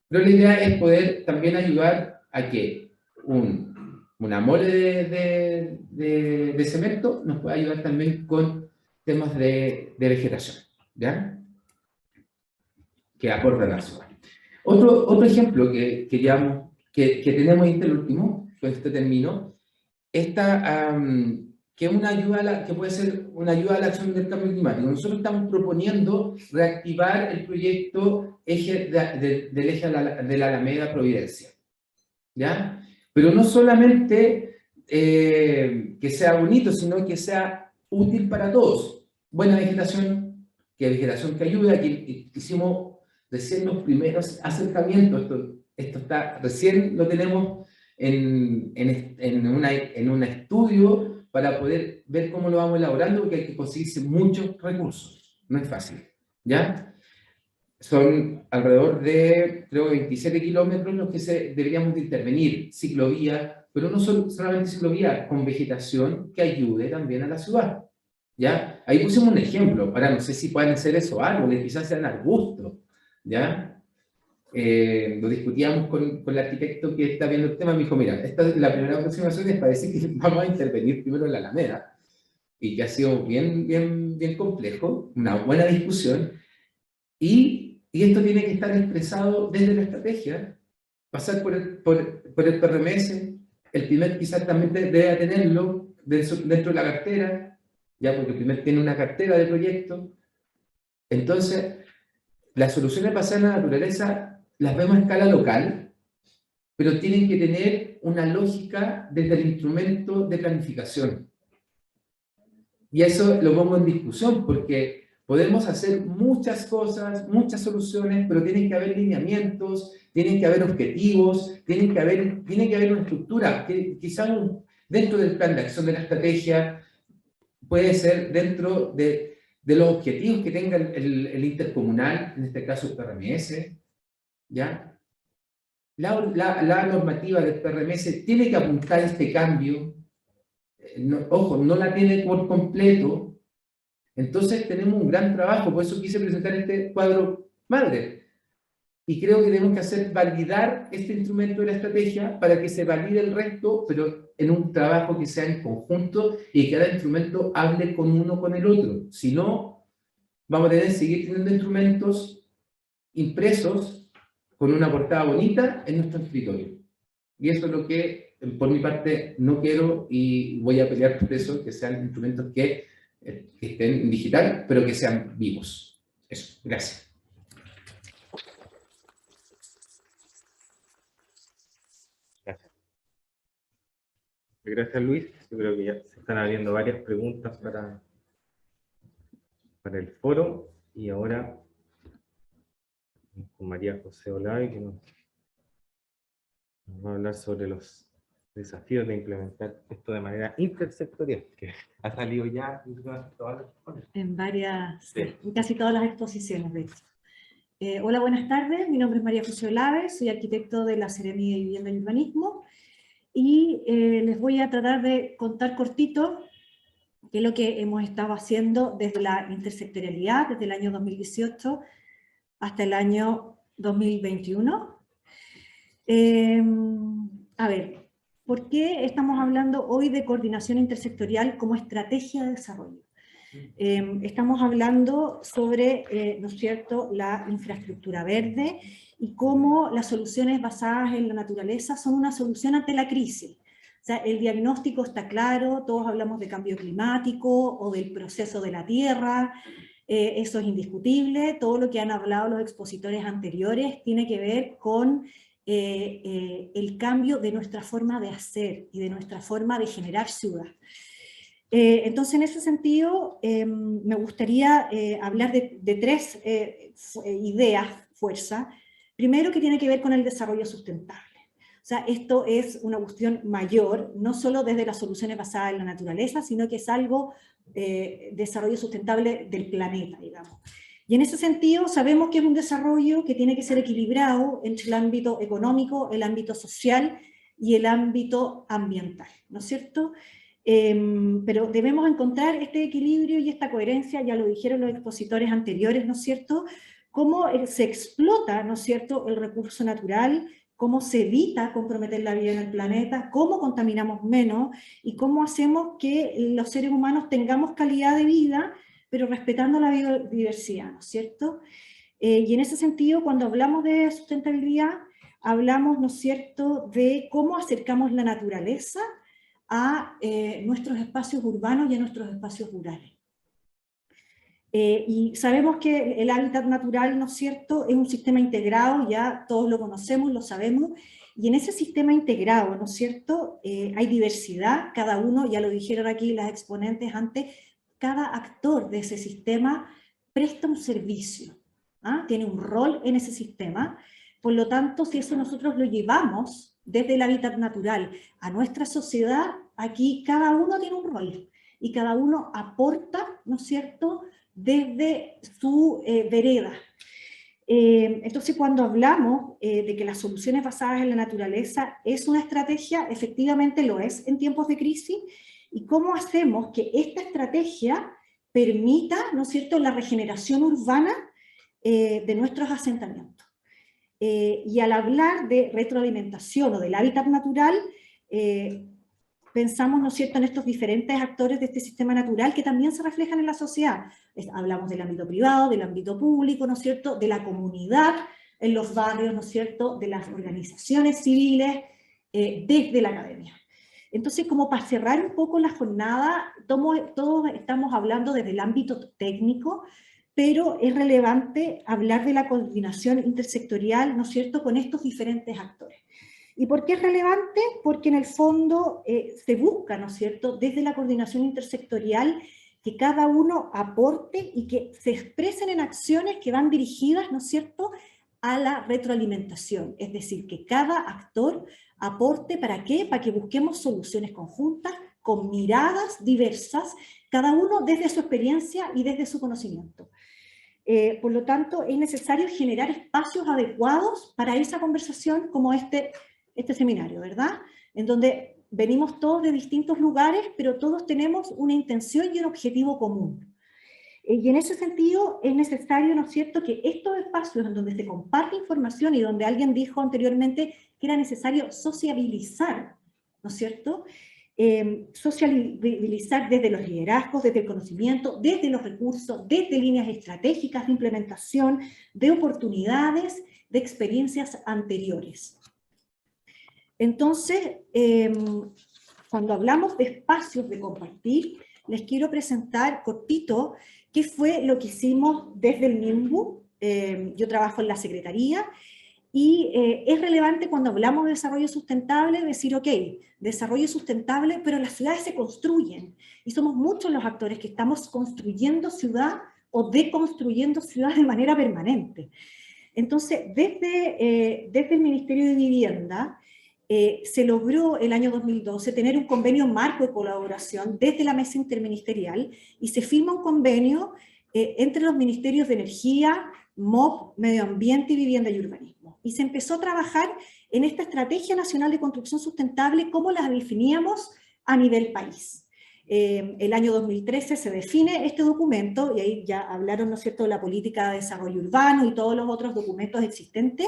Pero la idea es poder también ayudar a que una mole de cemento nos pueda ayudar también con temas de vegetación, ¿ya? Que aportan a la ciudad. Otro ejemplo que tenemos, este el último, con este término, que una ayuda que puede ser una ayuda a la acción del cambio climático. Nosotros estamos proponiendo reactivar el proyecto del eje de la Alameda Providencia, ¿ya? Pero no solamente que sea bonito, sino que sea útil para todos. Buena vegetación que ayude. Aquí hicimos recién los primeros acercamientos, esto recién lo tenemos en un estudio para poder ver cómo lo vamos elaborando, porque hay que conseguirse muchos recursos, no es fácil, ¿ya? Son alrededor de, creo, 27 kilómetros los que deberíamos de intervenir, ciclovía, pero no solamente ciclovía, con vegetación que ayude también a la ciudad, ¿ya? Ahí pusimos un ejemplo, ahora no sé si pueden ser esos árboles, quizás sean arbustos, ¿ya? Lo discutíamos con el arquitecto que está viendo el tema, me dijo, mira, esta es la primera aproximación, es para decir que vamos a intervenir primero en la Alameda, y que ha sido bien complejo, una buena discusión, y esto tiene que estar expresado desde la estrategia, pasar por el PRMS, el PIMET quizás también debe tenerlo dentro de la cartera, ya porque el PIMET tiene una cartera de proyectos. Entonces, las soluciones basadas en la naturaleza las vemos a escala local, pero tienen que tener una lógica desde el instrumento de planificación. Y eso lo pongo en discusión, porque podemos hacer muchas cosas, muchas soluciones, pero tienen que haber lineamientos, tienen que haber objetivos, tiene que haber una estructura, que quizás dentro del plan de acción de la estrategia, puede ser dentro de los objetivos que tenga el intercomunal, en este caso el PRMS, ¿ya? La normativa del PRMS tiene que apuntar a este cambio, ojo, no la tiene por completo. Entonces tenemos un gran trabajo, por eso quise presentar este cuadro madre. Y creo que tenemos que hacer validar este instrumento de la estrategia para que se valide el resto, pero en un trabajo que sea en conjunto y que cada instrumento hable con uno con el otro. Si no, vamos a tener que seguir teniendo instrumentos impresos con una portada bonita en nuestro escritorio. Y eso es lo que, por mi parte, no quiero, y voy a pelear por eso, que sean instrumentos que estén en digital, pero que sean vivos. Eso, gracias. Gracias, Luis. Yo creo que ya se están abriendo varias preguntas para el foro, y ahora con María José Olave, que nos va a hablar sobre los desafíos de implementar esto de manera intersectorial, que ha salido ya En varias, Sí. en casi todas las exposiciones, de hecho. Hola, buenas tardes. Mi nombre es María José Olave, soy arquitecto de la Seremía de Vivienda y Urbanismo, y les voy a tratar de contar cortito qué es lo que hemos estado haciendo desde la intersectorialidad, desde el año 2018 hasta el año 2021. A ver, ¿por qué estamos hablando hoy de coordinación intersectorial como estrategia de desarrollo? Estamos hablando sobre, ¿no es cierto?, la infraestructura verde y cómo las soluciones basadas en la naturaleza son una solución ante la crisis. O sea, el diagnóstico está claro, todos hablamos de cambio climático o del proceso de la Tierra, eso es indiscutible. Todo lo que han hablado los expositores anteriores tiene que ver con el cambio de nuestra forma de hacer y de nuestra forma de generar ciudad. Entonces, en ese sentido, me gustaría hablar de tres ideas, fuerza. Primero, que tiene que ver con el desarrollo sustentable. O sea, esto es una cuestión mayor, no solo desde las soluciones basadas en la naturaleza, sino que es algo desarrollo sustentable del planeta, digamos. Y en ese sentido sabemos que es un desarrollo que tiene que ser equilibrado entre el ámbito económico, el ámbito social y el ámbito ambiental, ¿no es cierto? Pero debemos encontrar este equilibrio y esta coherencia, ya lo dijeron los expositores anteriores, ¿no es cierto? Cómo se explota, ¿no es cierto?, el recurso natural, cómo se evita comprometer la vida en el planeta, cómo contaminamos menos y cómo hacemos que los seres humanos tengamos calidad de vida, pero respetando la biodiversidad, ¿no es cierto? Y en ese sentido, cuando hablamos de sustentabilidad, hablamos, ¿no es cierto?, de cómo acercamos la naturaleza a nuestros espacios urbanos y a nuestros espacios rurales. Y sabemos que el hábitat natural, ¿no es cierto?, es un sistema integrado, ya todos lo conocemos, lo sabemos, y en ese sistema integrado, ¿no es cierto?, hay diversidad, cada uno, ya lo dijeron aquí las exponentes antes, cada actor de ese sistema presta un servicio, ¿ah? Tiene un rol en ese sistema. Por lo tanto, si eso nosotros lo llevamos desde el hábitat natural a nuestra sociedad, aquí cada uno tiene un rol, y cada uno aporta, ¿no es cierto?, desde su vereda. Entonces, cuando hablamos de que las soluciones basadas en la naturaleza es una estrategia, efectivamente lo es en tiempos de crisis, y cómo hacemos que esta estrategia permita, ¿no es cierto?, la regeneración urbana de nuestros asentamientos. Y al hablar de retroalimentación o del hábitat natural, pensamos, ¿no es cierto?, en estos diferentes actores de este sistema natural que también se reflejan en la sociedad. Hablamos del ámbito privado, del ámbito público, ¿no es cierto?, de la comunidad, en los barrios, ¿no es cierto?, de las organizaciones civiles, desde la academia. Entonces, como para cerrar un poco la jornada, todos estamos hablando desde el ámbito técnico, pero es relevante hablar de la coordinación intersectorial, ¿no es cierto?, con estos diferentes actores. ¿Y por qué es relevante? Porque en el fondo se busca, ¿no es cierto?, desde la coordinación intersectorial, que cada uno aporte y que se expresen en acciones que van dirigidas, ¿no es cierto?, a la retroalimentación. Es decir, que cada actor aporte, ¿para qué? Para que busquemos soluciones conjuntas, con miradas diversas, cada uno desde su experiencia y desde su conocimiento. Por lo tanto, es necesario generar espacios adecuados para esa conversación como este seminario, ¿verdad? En donde venimos todos de distintos lugares, pero todos tenemos una intención y un objetivo común. Y en ese sentido es necesario, ¿no es cierto?, que estos espacios en donde se comparte información y donde alguien dijo anteriormente que era necesario sociabilizar, ¿no es cierto?, sociabilizar desde los liderazgos, desde el conocimiento, desde los recursos, desde líneas estratégicas de implementación, de oportunidades, de experiencias anteriores. Entonces, cuando hablamos de espacios de compartir, les quiero presentar cortito qué fue lo que hicimos desde el MIMBU. Yo trabajo en la Secretaría, y es relevante cuando hablamos de desarrollo sustentable decir, ok, desarrollo sustentable, pero las ciudades se construyen, y somos muchos los actores que estamos construyendo ciudad o deconstruyendo ciudad de manera permanente. Entonces, desde el Ministerio de Vivienda, se logró el año 2012 tener un convenio marco de colaboración desde la mesa interministerial, y se firma un convenio entre los ministerios de Energía, MOP, Medio Ambiente y Vivienda y Urbanismo. Y se empezó a trabajar en esta Estrategia Nacional de Construcción Sustentable, como la definíamos a nivel país. El año 2013 se define este documento, y ahí ya hablaron, ¿no es cierto?, de la política de desarrollo urbano y todos los otros documentos existentes,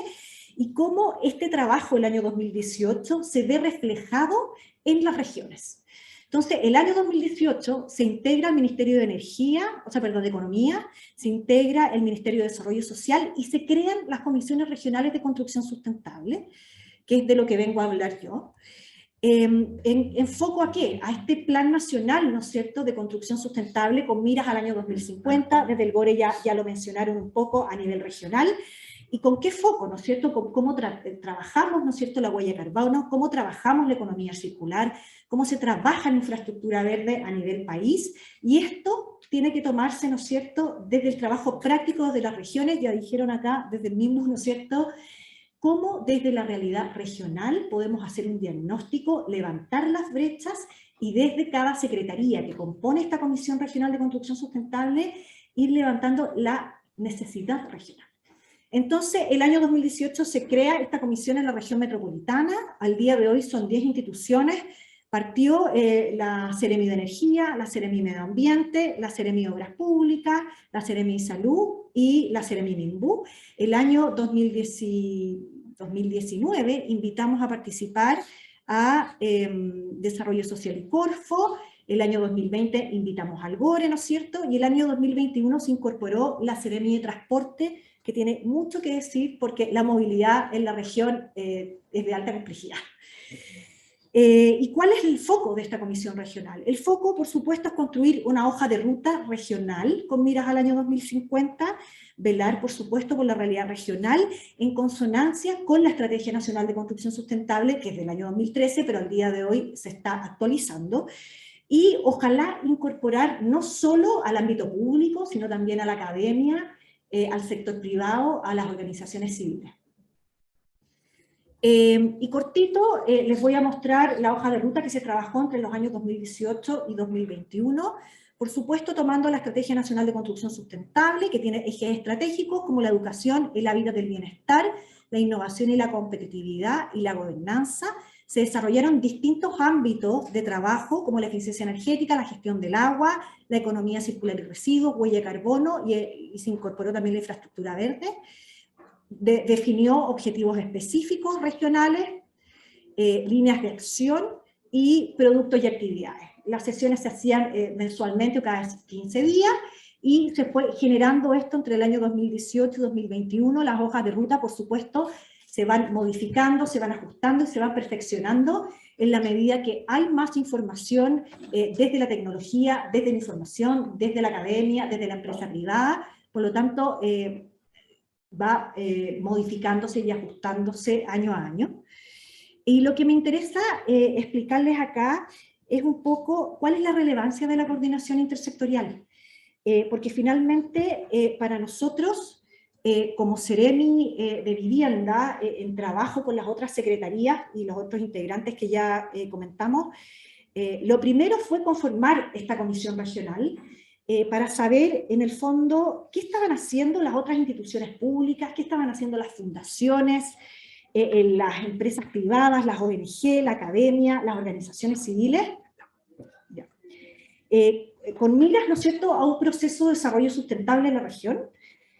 y cómo este trabajo el año 2018 se ve reflejado en las regiones. Entonces, el año 2018 se integra el Ministerio de de Economía, se integra el Ministerio de Desarrollo Social y se crean las comisiones regionales de construcción sustentable, que es de lo que vengo a hablar yo. ¿En foco a qué? A este plan nacional, ¿no es cierto?, de construcción sustentable con miras al año 2050, desde el GORE ya lo mencionaron un poco a nivel regional. ¿Y con qué foco, no es cierto? ¿Cómo trabajamos, no es cierto?, la huella de carbono, cómo trabajamos la economía circular, cómo se trabaja en infraestructura verde a nivel país, y esto tiene que tomarse, ¿no es cierto?, desde el trabajo práctico de las regiones, ya dijeron acá, desde el mismo, ¿no es cierto?, cómo desde la realidad regional podemos hacer un diagnóstico, levantar las brechas, y desde cada secretaría que compone esta Comisión Regional de Construcción Sustentable, ir levantando la necesidad regional. Entonces, el año 2018 se crea esta comisión en la región metropolitana. Al día de hoy son 10 instituciones. Partió la Seremi de Energía, la Seremi Medio Ambiente, la Seremi de Obras Públicas, la Seremi Salud y la Seremi Minbu. El año 2019 invitamos a participar a Desarrollo Social y Corfo. El año 2020 invitamos al GORE, ¿no es cierto? Y el año 2021 se incorporó la Seremi de Transporte, que tiene mucho que decir porque la movilidad en la región es de alta complejidad. ¿Y cuál es el foco de esta comisión regional? El foco, por supuesto, es construir una hoja de ruta regional con miras al año 2050, velar, por supuesto, por la realidad regional en consonancia con la Estrategia Nacional de Construcción Sustentable, que es del año 2013, pero al día de hoy se está actualizando, y ojalá incorporar no solo al ámbito público, sino también a la academia, al sector privado, a las organizaciones civiles. Y cortito, les voy a mostrar la hoja de ruta que se trabajó entre los años 2018 y 2021, por supuesto tomando la Estrategia Nacional de Construcción Sustentable, que tiene ejes estratégicos como la educación, el hábitat del bienestar, la innovación y la competitividad y la gobernanza. Se desarrollaron distintos ámbitos de trabajo, como la eficiencia energética, la gestión del agua, la economía circular y residuos, huella de carbono, y se incorporó también la infraestructura verde. Definió objetivos específicos regionales, líneas de acción y productos y actividades. Las sesiones se hacían mensualmente o cada 15 días, y se fue generando esto entre el año 2018 y 2021. Las hojas de ruta, por supuesto, se van modificando, se van ajustando y se van perfeccionando en la medida que hay más información desde la tecnología, desde la información, desde la academia, desde la empresa privada. Por lo tanto, va modificándose y ajustándose año a año. Y lo que me interesa explicarles acá es un poco cuál es la relevancia de la coordinación intersectorial. Porque finalmente para nosotros, como Seremi de Vivienda, en trabajo con las otras secretarías y los otros integrantes que ya comentamos, lo primero fue conformar esta comisión regional para saber, en el fondo, qué estaban haciendo las otras instituciones públicas, qué estaban haciendo las fundaciones, las empresas privadas, las ONG, la academia, las organizaciones civiles, con miras, ¿no es cierto?, a un proceso de desarrollo sustentable en la región,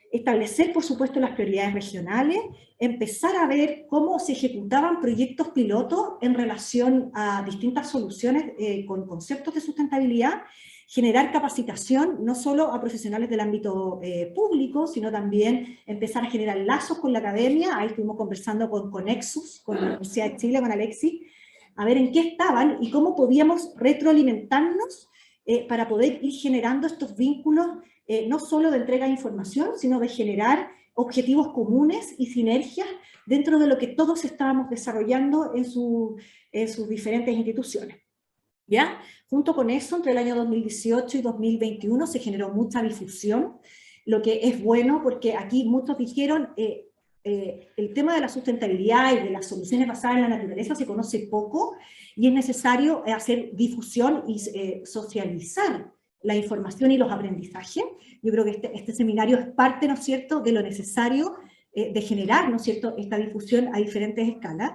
establecer, por supuesto, las prioridades regionales, empezar a ver cómo se ejecutaban proyectos pilotos en relación a distintas soluciones con conceptos de sustentabilidad, generar capacitación no solo a profesionales del ámbito público, sino también empezar a generar lazos con la academia. Ahí estuvimos conversando con Conexus, con la Universidad de Chile, con Alexis, a ver en qué estaban y cómo podíamos retroalimentarnos para poder ir generando estos vínculos, no solo de entrega de información, sino de generar objetivos comunes y sinergias dentro de lo que todos estábamos desarrollando en sus diferentes instituciones. ¿Ya? Junto con eso, entre el año 2018 y 2021 se generó mucha difusión, lo que es bueno porque aquí muchos dijeron el tema de la sustentabilidad y de las soluciones basadas en la naturaleza se conoce poco y es necesario hacer difusión y socializar la información y los aprendizajes. Yo creo que este seminario es parte, ¿no es cierto?, de lo necesario de generar, ¿no es cierto?, esta difusión a diferentes escalas.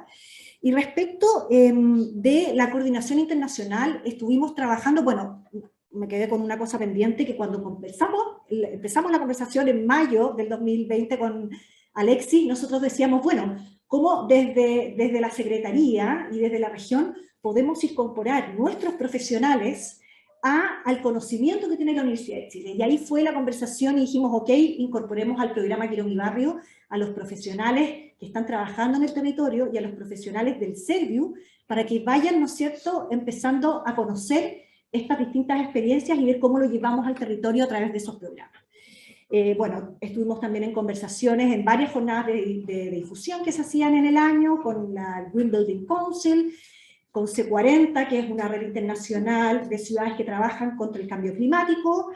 Y respecto de la coordinación internacional, estuvimos trabajando, bueno, me quedé con una cosa pendiente, que cuando empezamos la conversación en mayo del 2020 con Alexis, nosotros decíamos, bueno, cómo desde la Secretaría y desde la región podemos incorporar nuestros profesionales al conocimiento que tiene la Universidad de Chile. Y ahí fue la conversación y dijimos, ok, incorporemos al programa Quiero mi barrio a los profesionales que están trabajando en el territorio y a los profesionales del Serviu para que vayan, ¿no es cierto?, empezando a conocer estas distintas experiencias y ver cómo lo llevamos al territorio a través de esos programas. Bueno, estuvimos también en conversaciones en varias jornadas de difusión que se hacían en el año con la Green Building Council, con C40, que es una red internacional de ciudades que trabajan contra el cambio climático,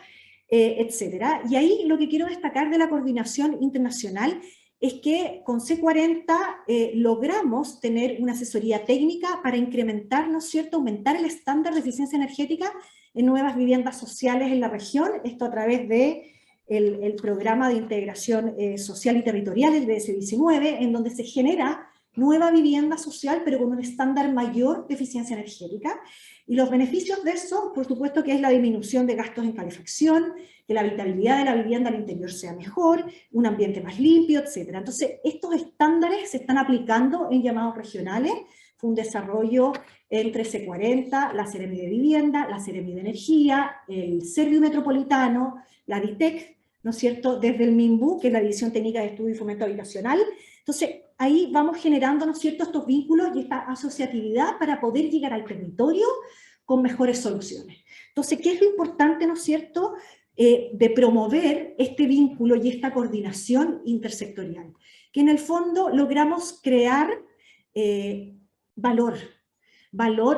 etcétera. Y ahí lo que quiero destacar de la coordinación internacional es que con C40 logramos tener una asesoría técnica para incrementar, ¿no es cierto?, aumentar el estándar de eficiencia energética en nuevas viviendas sociales en la región, esto a través de el programa de integración social y territorial, el DS19, en donde se genera nueva vivienda social, pero con un estándar mayor de eficiencia energética. Y los beneficios de eso, por supuesto, que es la disminución de gastos en calefacción, que la habitabilidad de la vivienda al interior sea mejor, un ambiente más limpio, etc. Entonces, estos estándares se están aplicando en llamados regionales. Fue un desarrollo entre C40, la Seremi de Vivienda, la Seremi de Energía, el Serviu Metropolitano, la DITEC, ¿no es cierto?, desde el MIMBU, que es la División Técnica de Estudio y Fomento Habitacional. Entonces, ahí vamos generando, ¿no es cierto?, estos vínculos y esta asociatividad para poder llegar al territorio con mejores soluciones. Entonces, ¿qué es lo importante, ¿no es cierto?, de promover este vínculo y esta coordinación intersectorial? Que en el fondo logramos crear valor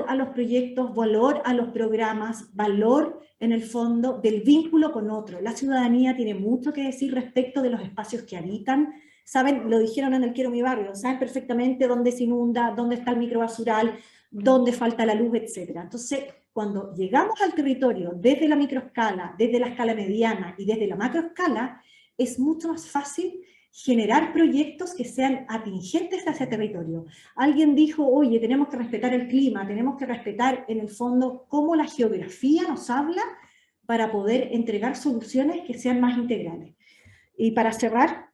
a los proyectos, valor a los programas, valor en el fondo del vínculo con otro. La ciudadanía tiene mucho que decir respecto de los espacios que habitan. Saben, lo dijeron en el Quiero mi barrio, saben perfectamente dónde se inunda, dónde está el microbasural, dónde falta la luz, etc. Entonces, cuando llegamos al territorio desde la microescala, desde la escala mediana y desde la macroescala, es mucho más fácil generar proyectos que sean atingentes hacia el territorio. Alguien dijo, oye, tenemos que respetar el clima, tenemos que respetar en el fondo cómo la geografía nos habla para poder entregar soluciones que sean más integrales. Y para cerrar,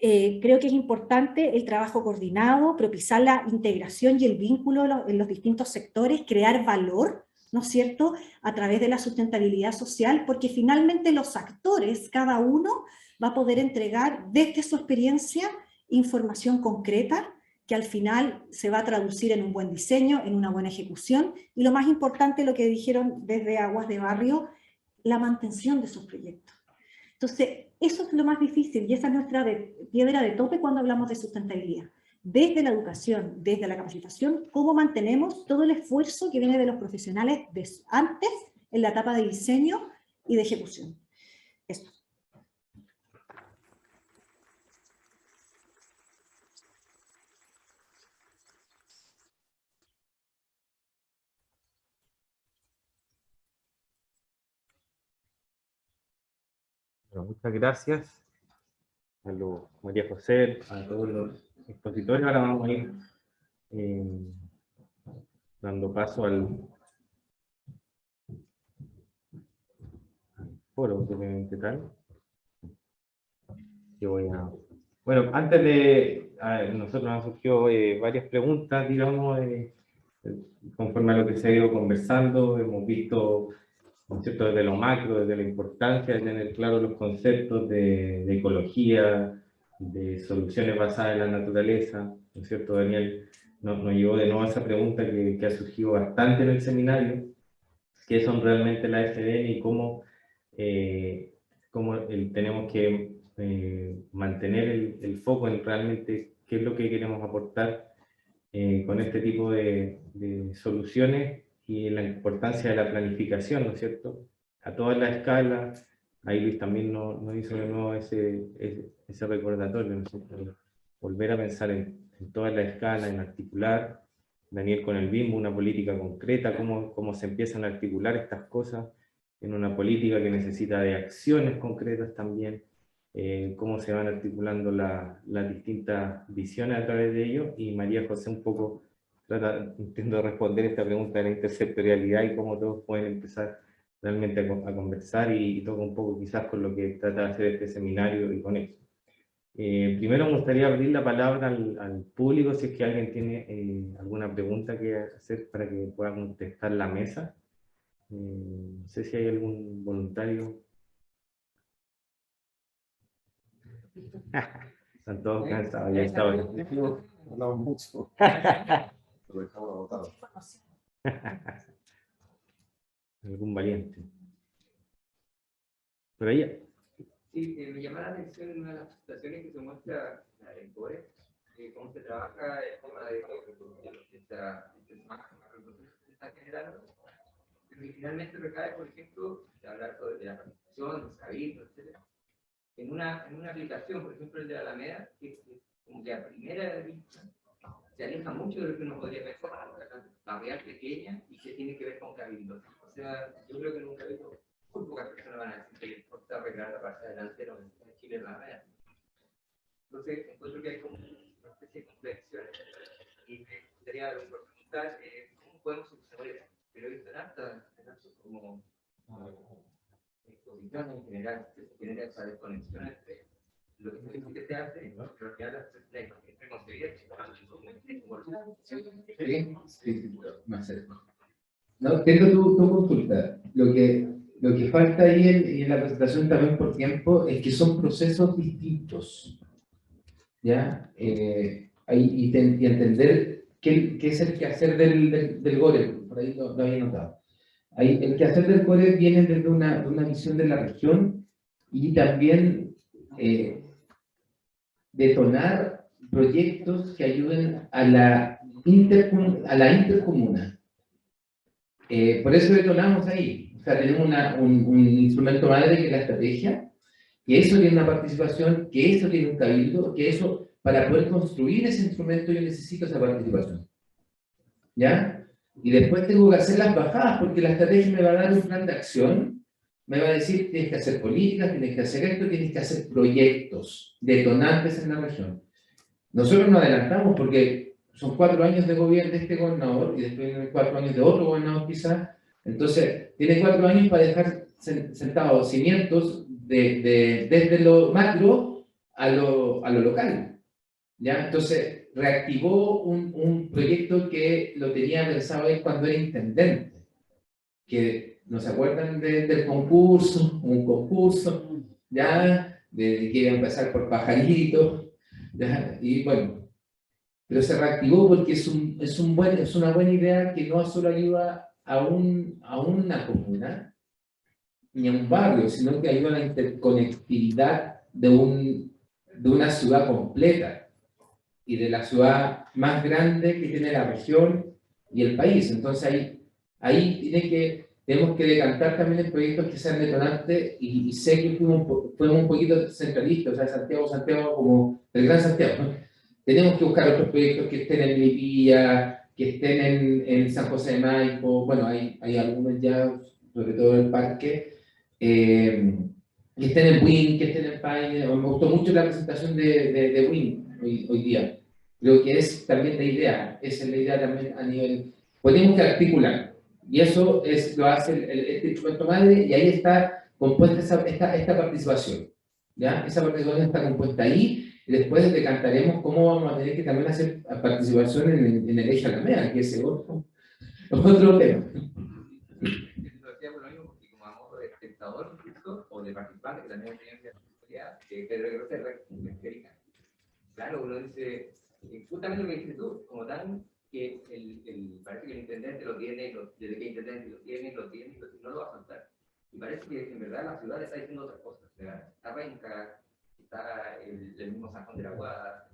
creo que es importante el trabajo coordinado, propiciar la integración y el vínculo en los distintos sectores, crear valor, ¿no es cierto?, a través de la sustentabilidad social, porque finalmente los actores, cada uno, va a poder entregar desde su experiencia información concreta que al final se va a traducir en un buen diseño, en una buena ejecución, y lo más importante, lo que dijeron desde Aguas de Barrio, la mantención de sus proyectos. Entonces, eso es lo más difícil, y esa es nuestra piedra de tope cuando hablamos de sustentabilidad. Desde la educación, desde la capacitación, cómo mantenemos todo el esfuerzo que viene de los profesionales antes, en la etapa de diseño y de ejecución. Eso. Bueno, muchas gracias a María José, a todos los expositores. Ahora vamos a ir dando paso al foro, probablemente tal. Bueno, antes de... nosotros nos han surgido varias preguntas, digamos, conforme a lo que se ha ido conversando. Hemos visto, ¿no es cierto?, desde lo macro, desde la importancia de tener claros los conceptos de ecología, de soluciones basadas en la naturaleza, ¿no es cierto? Daniel nos llevó de nuevo a esa pregunta que ha surgido bastante en el seminario, qué son realmente las FDN y cómo tenemos que mantener el foco en realmente qué es lo que queremos aportar con este tipo de soluciones, y la importancia de la planificación, ¿no es cierto?, a todas las escalas. Ahí Luis también nos hizo de nuevo ese recordatorio, ¿no es cierto?, volver a pensar en todas las escalas, en articular. Daniel con el BIMBU, una política concreta, cómo se empiezan a articular estas cosas en una política que necesita de acciones concretas también, cómo se van articulando las distintas visiones a través de ello. Y María José un poco intento responder esta pregunta de la intersectorialidad y cómo todos pueden empezar realmente a conversar, y toca un poco quizás con lo que trata de hacer este seminario y con eso. Primero me gustaría abrir la palabra al público, si es que alguien tiene alguna pregunta que hacer para que pueda contestar la mesa. No sé si hay algún voluntario. Están todos cansados, ya está hora. Hablamos mucho. Lo dejamos agotado. Algún valiente. Por ahí. Sí, me llama la atención en una de las presentaciones que se muestra en CORE, cómo se trabaja el tema de esta se está generando, pero finalmente recae, por ejemplo, de hablar de la participación, los cabildos, etc. En una aplicación, por ejemplo, el de Alameda, que es como que a primera vista se aleja mucho de lo que uno podría pensar, una barrial pequeña y que tiene que ver con cabildos. O sea, yo creo que en un cabildo muy pocas personas van a decir que les importa arreglar la parte delantera en Chile en la red. Entonces, encuentro que hay como una especie de complexión y me gustaría preguntar cómo podemos solucionar eso. Pero he visto en hartas como exposiciones en general, que se genera esa desconexión entre lo que se hace y lo que habla entre concebida y Sí, más cerca. No, tengo tu consulta. Lo que falta ahí en la presentación también por tiempo es que son procesos distintos. ¿Ya? Y entender qué es el quehacer del GORE, por ahí lo había notado. Ahí, el quehacer del GORE viene desde una visión de la región y también detonar proyectos que ayuden a la intercomuna. Por eso detonamos ahí. O sea, tenemos un instrumento madre que es la estrategia, que eso tiene una participación, que eso tiene un cabildo, que eso, para poder construir ese instrumento yo necesito esa participación. ¿Ya? Y después tengo que hacer las bajadas, porque la estrategia me va a dar un plan de acción, me va a decir, tienes que hacer políticas, tienes que hacer esto, tienes que hacer proyectos detonantes en la región. Nosotros nos adelantamos porque son 4 años de gobierno de este gobernador y después vienen 4 años de otro gobernador quizás. Entonces, tiene 4 años para dejar sentados cimientos desde lo macro a lo local. ¿Ya? Entonces, reactivó un proyecto que lo tenía pensado él cuando era intendente. Que no se acuerdan del concurso, un concurso, ¿ya? De que iba a empezar por pajaritos, ¿ya? Y bueno, pero se reactivó porque es una buena idea que no solo ayuda a una comuna ni a un barrio, sino que ayuda a la interconectividad de una ciudad completa y de la ciudad más grande que tiene la región y el país. Entonces ahí tenemos que decantar también en proyectos que sean detonantes y sé que fuimos un poquito centralistas, o sea, Santiago como el Gran Santiago, ¿no? Tenemos que buscar otros proyectos que estén en Melipilla, que estén en San José de Maipo, bueno, hay algunos ya, sobre todo en el parque, que estén en Win, que estén en Paine. Me gustó mucho la presentación de Win hoy día. Creo que es también la idea, esa es la idea también a nivel, tenemos que articular, y eso lo hace este instrumento madre, y ahí está compuesta esta participación, ¿ya? Esa participación está compuesta ahí, y después decantaremos cómo vamos a tener que también hacer participación en el eje Alameda, que es otro tema. Como a modo de espectador incluso, o de participante, que también tiene responsabilidad, que reconoce claro, uno dice, justamente lo que dices tú, como tal, que parece que el intendente lo tiene, desde que el intendente lo tiene, y no lo va a soltar. Y parece que en verdad la ciudad está diciendo otras cosas. Está Renca, está el mismo Sajón de la Guada,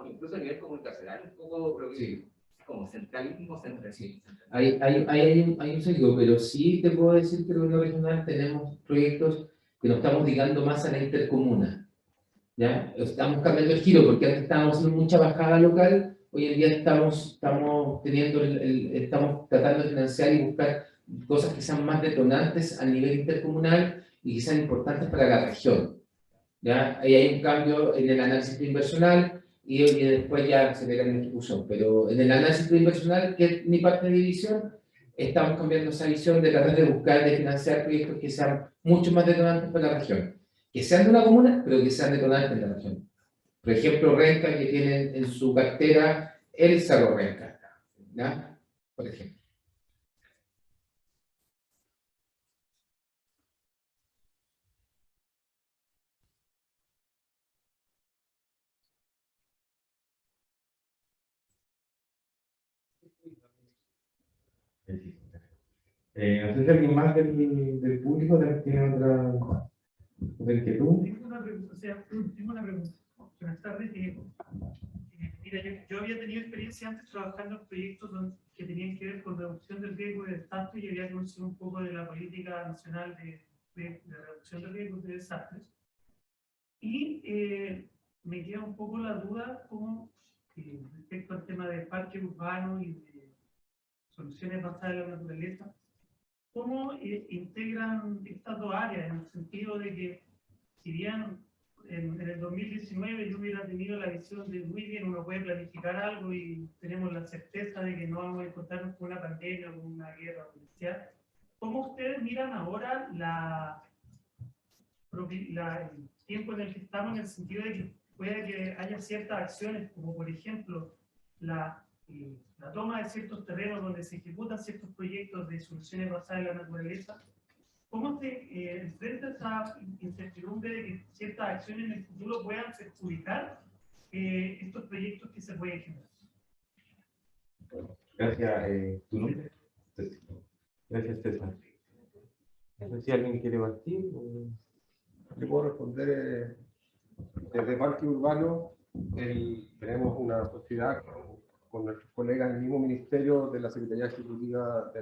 incluso a nivel comunicacional, un poco lo que sí. Como centralismo, sí. Hay un sesgo, pero sí te puedo decir que en el gobierno regional tenemos proyectos que nos estamos dedicando más a la intercomuna. ¿Ya? Estamos cambiando el giro, porque antes estábamos haciendo mucha bajada local, hoy en día estamos tratando de financiar y buscar cosas que sean más detonantes a nivel intercomunal y que sean importantes para la región. ¿Ya? Ahí hay un cambio en el análisis inversional y después ya se verá en la ejecución, pero en el análisis inversional, que es mi parte de división, estamos cambiando esa visión de tratar de buscar, de financiar proyectos que sean mucho más detonantes para la región. que sean de una comuna, pero que sean detonadas en la región. Por ejemplo, Renca, que tienen en su cartera el Cerro Renca, ¿ya? Por ejemplo. No sé si alguien más del público tiene otra inquietud. Tengo una pregunta, tengo una pregunta. Buenas tardes. Mira, yo había tenido experiencia antes trabajando en proyectos que tenían que ver con reducción del riesgo de desastres y había conocido un poco de la política nacional de reducción de riesgos de desastres. Y me queda un poco la duda como respecto al tema de parque urbano y de soluciones basadas en la naturaleza. ¿Cómo integran estas dos áreas? En el sentido de que, si bien en el 2019 yo hubiera tenido la visión de muy bien, uno puede planificar algo y tenemos la certeza de que no vamos a encontrarnos con una pandemia o con una guerra potencial, ¿cómo ustedes miran ahora el tiempo en el que estamos, en el sentido de que puede que haya ciertas acciones, como por ejemplo la toma de ciertos terrenos donde se ejecutan ciertos proyectos de soluciones basadas en la naturaleza? ¿Cómo se enfrenta esa incertidumbre de que ciertas acciones en el futuro puedan perjudicar estos proyectos que se pueden generar? Gracias. ¿Tu nombre? Gracias, César. No sé si alguien quiere partir. Yo puedo responder desde Parque Urbano. Tenemos una sociedad con nuestros colegas en el mismo ministerio de la Secretaría Ejecutiva de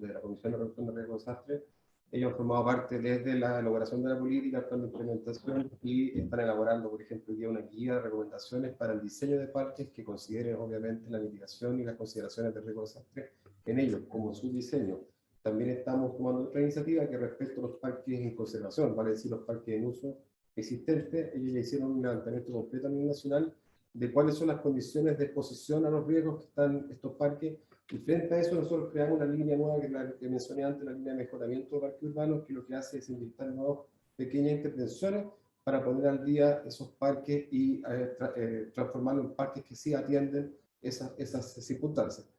la Comisión de Reducción de Riesgos de Desastres. Ellos han formado parte desde la elaboración de la política, el plan de implementación, y están elaborando, por ejemplo, una guía de recomendaciones para el diseño de parques que consideren, obviamente, la mitigación y las consideraciones de riesgo de desastre en ellos, como su diseño. También estamos tomando otra iniciativa que respecto a los parques en conservación, vale decir, los parques en uso existentes. Ellos ya hicieron un levantamiento completo a nivel nacional de cuáles son las condiciones de exposición a los riesgos que están estos parques, y frente a eso nosotros creamos una línea nueva que mencioné antes, la línea de mejoramiento de parques urbanos, que lo que hace es invitar nuevas pequeñas intervenciones para poner al día esos parques y transformarlos en parques que sí atienden esas circunstancias.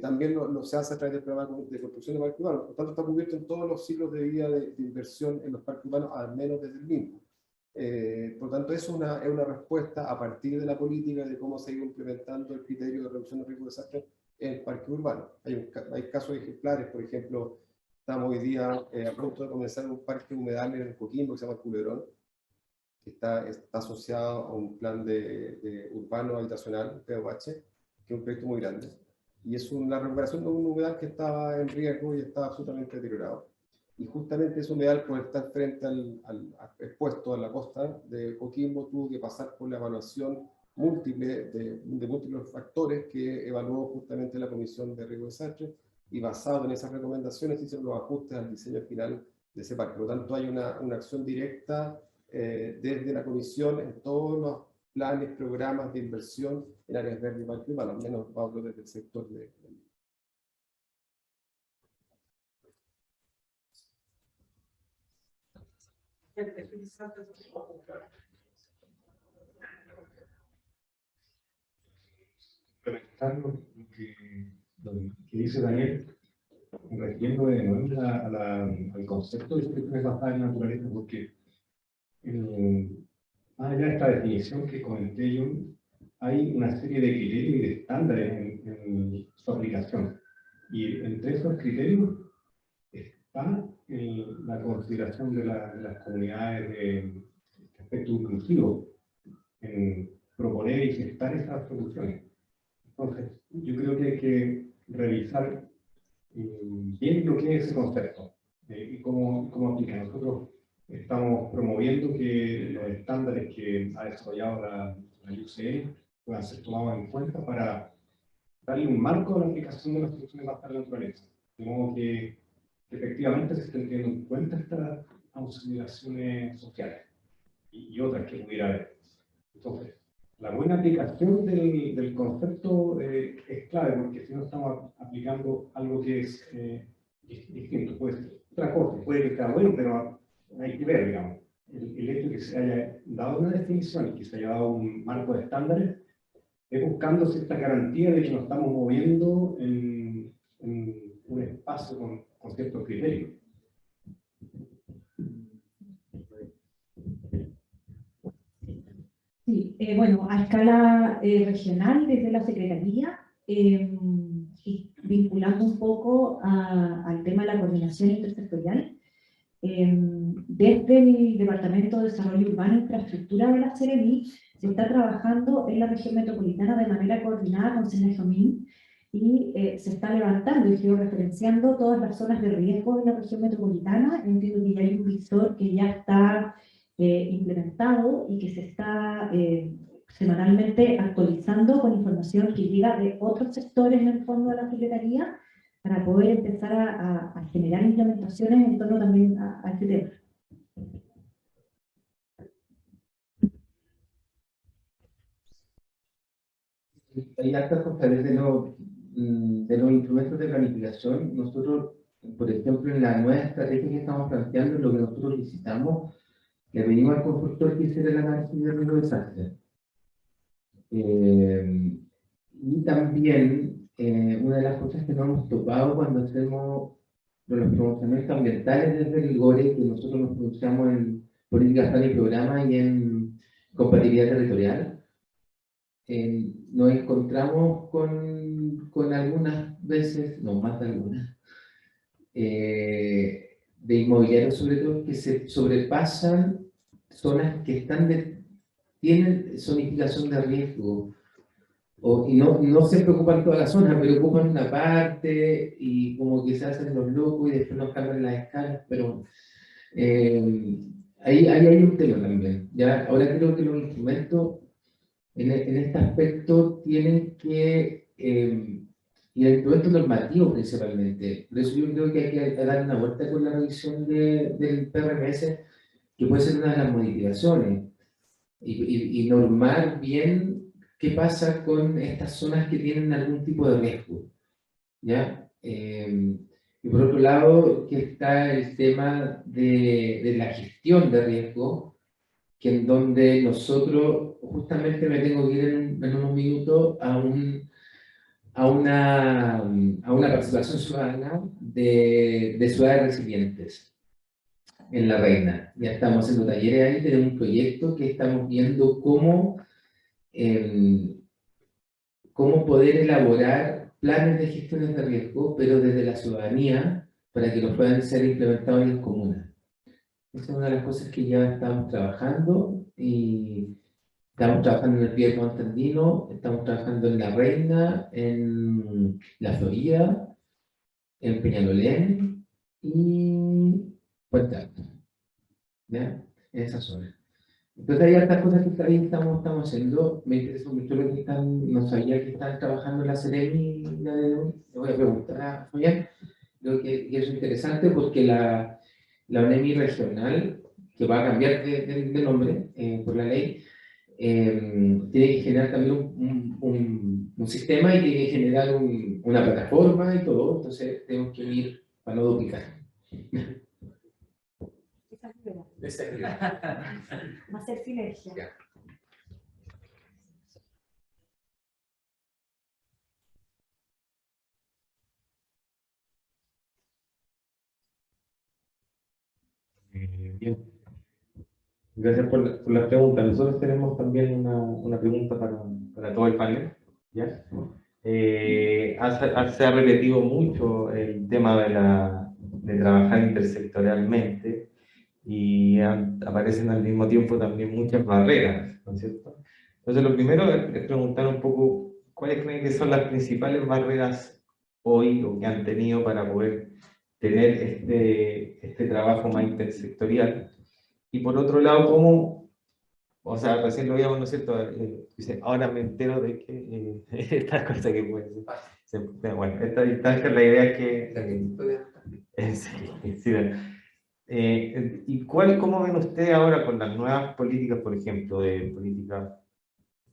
También se hace a través del programa de construcción de parques urbanos, por tanto está cubierto en todos los ciclos de vida de inversión en los parques urbanos, al menos desde el mismo. Por lo tanto, es una respuesta a partir de la política de cómo se ha ido implementando el criterio de reducción de riesgo de desastre en el parque urbano. Hay casos ejemplares, por ejemplo, estamos hoy día a punto de comenzar un parque humedal en el Coquimbo que se llama Culebrón, que está asociado a un plan de urbano habitacional, POH, que es un proyecto muy grande. Y es la recuperación de un humedal que estaba en riesgo y estaba absolutamente deteriorado. Y justamente ese humedal, por estar frente expuesto a la costa de Coquimbo, tuvo que pasar por la evaluación múltiple de múltiples factores que evaluó justamente la Comisión de Riesgo de Desastre, y basado en esas recomendaciones hicieron los ajustes al diseño final de ese parque. Por lo tanto, hay una acción directa desde la Comisión en todos los planes, programas de inversión en áreas verdes y parque urbano, al menos hablo desde el sector de lo que dice Daniel, refiriendo de nuevo al concepto de soluciones basadas en la naturaleza, porque más allá de esta definición que comenté yo, hay una serie de criterios y de estándares en su aplicación. Y entre esos criterios está la consideración de las comunidades de aspecto inclusivo, en proponer y gestar esas soluciones. Entonces, yo creo que hay que revisar bien lo que es ese concepto y cómo aplica. Nosotros estamos promoviendo que los estándares que ha desarrollado la UCN puedan ser tomados en cuenta para darle un marco a la aplicación de las soluciones basadas en la naturaleza. De modo que efectivamente se estén teniendo en cuenta estas consideraciones sociales y otras que pudiera haber. Entonces, la buena aplicación del concepto es clave, porque si no estamos aplicando algo que es distinto, puede ser otra cosa, puede que sea bueno, pero hay que ver, digamos. el hecho de que se haya dado una definición y que se haya dado un marco de estándares, es buscando cierta garantía de que nos estamos moviendo en un espacio con ciertos criterios. Sí, bueno, a escala regional, desde la Secretaría, y vinculando un poco al tema de la coordinación intersectorial, desde el Departamento de Desarrollo Urbano e Infraestructura de la Seremi, se está trabajando en la región metropolitana de manera coordinada con Senejomín y se está levantando y georreferenciando todas las zonas de riesgo de la región metropolitana. Entiendo que ya hay un visor que ya está implementado y que se está semanalmente actualizando con información que llega de otros sectores en el fondo de la Secretaría para poder empezar a generar implementaciones en torno también a este tema. Hay hartas cosas desde de los instrumentos de planificación. Nosotros, por ejemplo, en la nueva estrategia que estamos planteando, lo que nosotros licitamos, le pedimos al constructor que hiciera el análisis de riesgo de desastre. Y también, una de las cosas que nos hemos topado cuando hacemos los pronunciamientos ambientales desde el GORE, que nosotros nos pronunciamos en políticas, plan y programa y en compatibilidad territorial, nos encontramos con algunas veces, no más de algunas, de inmobiliarios sobre todo, que se sobrepasan zonas que tienen zonificación de riesgo, y no se preocupan toda la zona, pero ocupan una parte y como que se hacen los locos y después nos cambian las escalas, pero ahí hay un tema también. ¿Ya? Ahora creo que los instrumentos en este aspecto tienen que, y el instrumento normativo principalmente, por eso yo creo que hay que dar una vuelta con la revisión del PRMS, que puede ser una de las modificaciones, y normar bien qué pasa con estas zonas que tienen algún tipo de riesgo, ¿ya? Y por otro lado, que está el tema de la gestión de riesgo, que en donde nosotros, justamente me tengo que ir en unos minutos a una participación ciudadana de ciudades resilientes en La Reina. Ya estamos haciendo talleres ahí, tenemos un proyecto que estamos viendo cómo poder elaborar planes de gestiones de riesgo, pero desde la ciudadanía, para que los puedan ser implementados en las comunas. Esa es una de las cosas que ya estamos trabajando, y estamos trabajando en el Pie Andino, estamos trabajando en La Reina, en La Florida, en Peñalolén y Puente Alto, ¿ya? En esa zona. Entonces hay otras cosas que ahí estamos haciendo. Me interesa mucho lo que no sabía que están trabajando en la Seremi. Le voy a preguntar a Fabián. Creo que es interesante porque la ONEMI regional, que va a cambiar de nombre por la ley, tiene que generar también un sistema y tiene que generar una plataforma y todo. Entonces tenemos que unir para no duplicar. Va a ser sinergia. Ya. Bien. Gracias por la pregunta. Nosotros tenemos también una pregunta para todo el panel, ¿ya? Se ha repetido mucho el tema de trabajar intersectorialmente, y aparecen al mismo tiempo también muchas barreras, ¿no es cierto? Entonces, lo primero es preguntar un poco cuáles creen que son las principales barreras hoy o que han tenido para poder tener este trabajo más intersectorial. Y por otro lado, cómo, o sea, recién lo veíamos, ¿no es cierto? Dice, ahora me entero de que esta cosa que puede ser. Bueno, esta distancia, la idea es que... sí. ¿Y cómo ven ustedes ahora con las nuevas políticas, por ejemplo, de política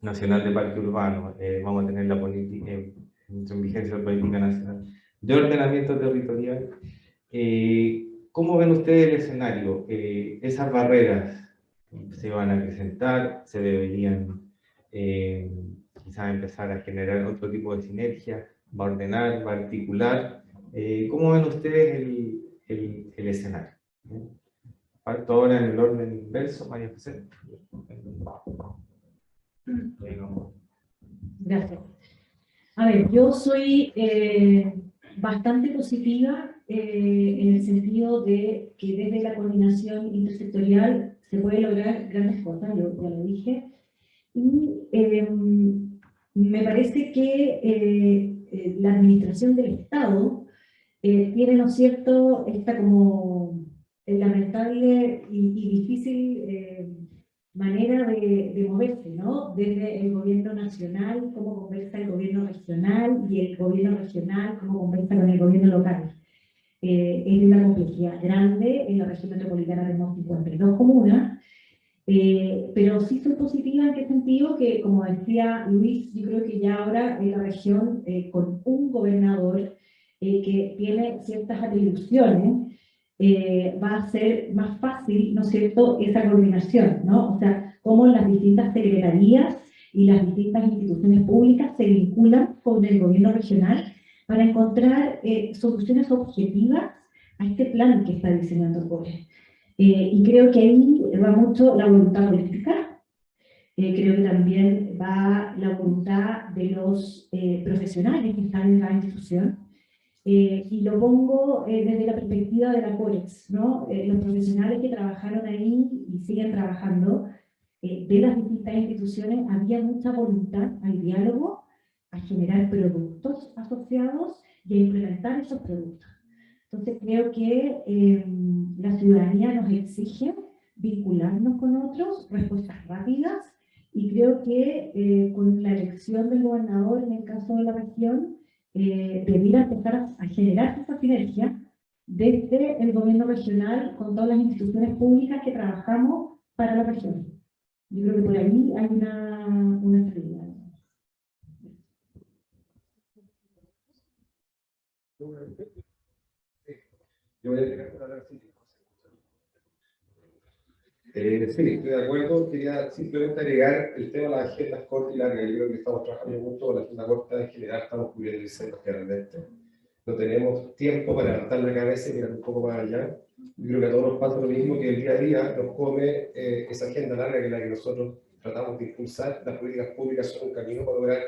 nacional de parque urbano? Vamos a tener la política, en vigencia la política nacional de ordenamiento territorial. ¿Cómo ven ustedes el escenario? Esas barreras se van a presentar, se deberían quizás empezar a generar otro tipo de sinergia, va a ordenar, va a articular. ¿Cómo ven ustedes el escenario? Parto ahora en el orden inverso, María José. Gracias. A ver, yo soy bastante positiva en el sentido de que desde la coordinación intersectorial se puede lograr grandes cosas, yo ya lo dije, y me parece que la administración del Estado tiene, ¿no es cierto?, esta como lamentable y difícil manera de moverse, ¿no? Desde el gobierno nacional, cómo conversa el gobierno regional, y el gobierno regional, cómo conversa con el gobierno local. Es una complejidad grande. En la región metropolitana tenemos 52 comunas, pero sí soy positiva en qué sentido, que como decía Luis, yo creo que ya ahora en la región, con un gobernador que tiene ciertas atribuciones, va a ser más fácil, ¿no es cierto?, esa coordinación, ¿no? O sea, cómo las distintas secretarías y las distintas instituciones públicas se vinculan con el gobierno regional para encontrar soluciones objetivas a este plan que está diseñando el gobierno. Y creo que ahí va mucho la voluntad política, creo que también va la voluntad de los profesionales que están en la institución. Y lo pongo desde la perspectiva de la COREX, ¿no? Los profesionales que trabajaron ahí y siguen trabajando de las distintas instituciones, había mucha voluntad al diálogo, a generar productos asociados y a implementar esos productos. Entonces creo que la ciudadanía nos exige vincularnos con otros, respuestas rápidas, y creo que con la elección del gobernador, en el caso de la región, debiera empezar a generar esa sinergia desde el gobierno regional con todas las instituciones públicas que trabajamos para la región. Yo creo que por ahí hay una salida. Yo voy a tener que hablar así. Sí, estoy de acuerdo. Quería simplemente agregar el tema de las agendas cortas y largas. Yo creo que estamos trabajando mucho con la agenda corta. En general estamos cubriendo diseños generalmente. No tenemos tiempo para levantar la cabeza y mirar un poco más allá. Yo creo que a todos nos pasa lo mismo, que el día a día nos come esa agenda larga, que es la que nosotros tratamos de impulsar. Las políticas públicas son un camino para lograr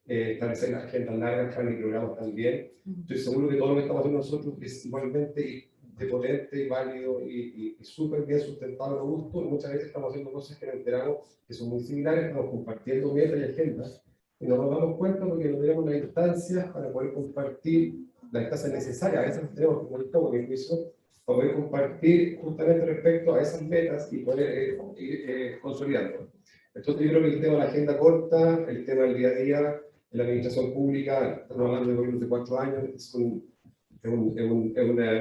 establecer las agendas largas, planes y programas también. Estoy seguro que todo lo que estamos haciendo nosotros es igualmente potente, válido y súper bien sustentado y robusto. Muchas veces estamos haciendo cosas que nos enteramos que son muy similares, estamos compartiendo metas y agendas, y no nos damos cuenta porque no tenemos las instancias para poder compartir las instancias necesarias. A veces las tenemos como el todo, mi juicio, para poder compartir justamente respecto a esas metas y poder ir consolidando. Entonces yo creo que el tema de la agenda corta, el tema del día a día, en la administración pública, estamos hablando de gobiernos de 4 años, es un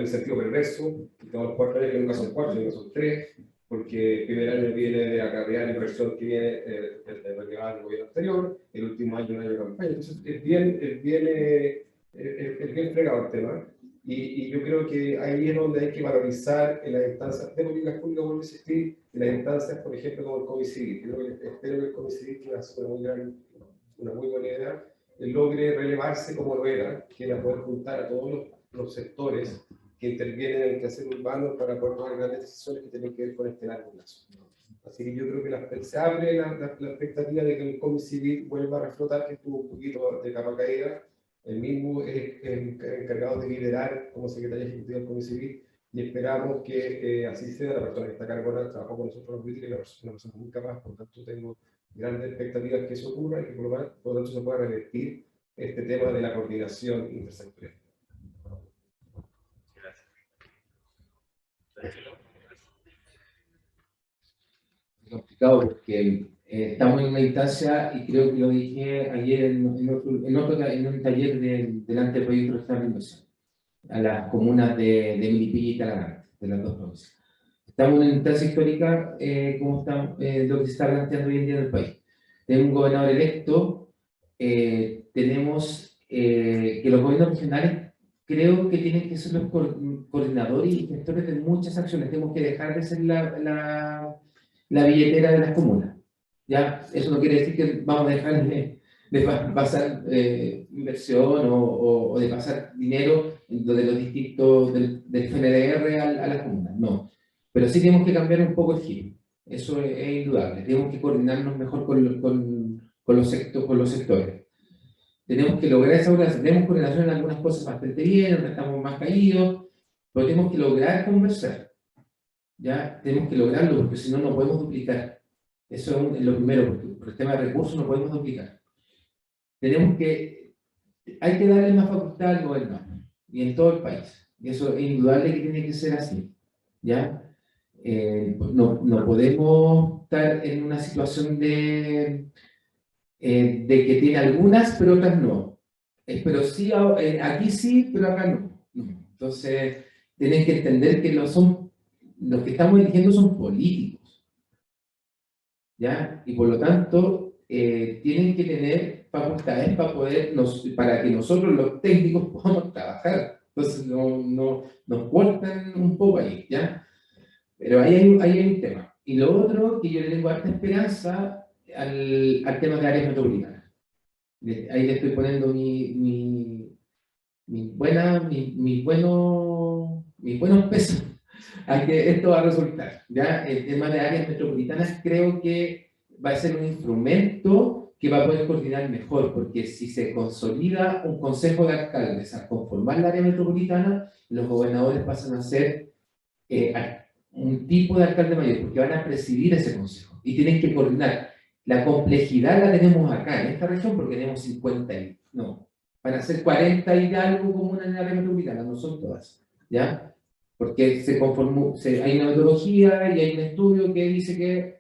sentido perverso. Tenemos 4 años que nunca son 4, sino son 3, porque el primer año viene de acarrear la inversión que viene de lo que va del gobierno anterior, el último año un año de campaña. Entonces es bien fregado el tema. Y yo creo que ahí es donde hay que valorizar en las instancias de políticas públicas, vuelvo a insistir, en las instancias, por ejemplo, como el Comicivil. Espero que el Comicivil, que va a ser una muy buena idea, logre relevarse como lo era, que era poder juntar a todos los sectores que intervienen en el quehacer urbano para poder tomar grandes decisiones que tienen que ver con este largo plazo. Así que yo creo que se abre la expectativa de que el Comicivil vuelva a reflotar, que estuvo un poquito de capa caída. El mismo es encargado de liderar como secretario ejecutivo del Comicivil, y esperamos que así sea. La persona que está a cargo ahora trabajó con nosotros en la política y es una persona muy capaz, por tanto tengo grandes expectativas que eso ocurra y que por lo tanto se pueda revertir este tema de la coordinación intersectorial. Es complicado porque estamos en una instancia, y creo que lo dije ayer en un taller delante del proyecto regional de inversión, a las comunas de Melipilla y Talagante, de las dos provincias. Estamos en una instancia histórica, como lo que se está planteando hoy en día en el país. Tenemos un gobernador electo, tenemos que los gobiernos regionales creo que tienen que ser los coordinadores y gestores de muchas acciones. Tenemos que dejar de ser la billetera de las comunas. ¿Ya? Eso no quiere decir que vamos a dejar de pasar inversión o de pasar dinero de los distintos del FNDR a las comunas, no. Pero sí tenemos que cambiar un poco el giro, eso es indudable. Tenemos que coordinarnos mejor con los sectores. Tenemos que lograr esa coordinación. Tenemos coordinación en algunas cosas bastante bien, otras estamos más caídos, pero tenemos que lograr conversar. ¿Ya? Tenemos que lograrlo, porque si no, no podemos duplicar. Eso es lo primero, porque por el tema de recursos no podemos duplicar. Hay que darle más facultad al gobernador, y en todo el país. Y eso es indudable que tiene que ser así. ¿Ya? No podemos estar en una situación de que tiene algunas, pero otras no. Pero sí, aquí sí, pero acá no. Entonces, tienen que entender que los que estamos eligiendo son políticos. ¿Ya? Y por lo tanto, tienen que tener facultades para que nosotros los técnicos podamos trabajar. Entonces, nos cortan un poco ahí, ¿ya? Pero ahí hay un tema. Y lo otro, que yo le tengo harta esperanza al tema de áreas metropolitanas. Ahí le estoy poniendo mis buenos pesos a que esto va a resultar. ¿Ya? El tema de áreas metropolitanas creo que va a ser un instrumento que va a poder coordinar mejor, porque si se consolida un consejo de alcaldes a conformar la área metropolitana, los gobernadores pasan a ser un tipo de alcalde mayor, porque van a presidir ese consejo y tienen que coordinar. La complejidad la tenemos acá, en esta región, porque tenemos van a ser 40 y algo comunas en la área metropolitana, no son todas, ¿ya? Porque hay una metodología y hay un estudio que dice que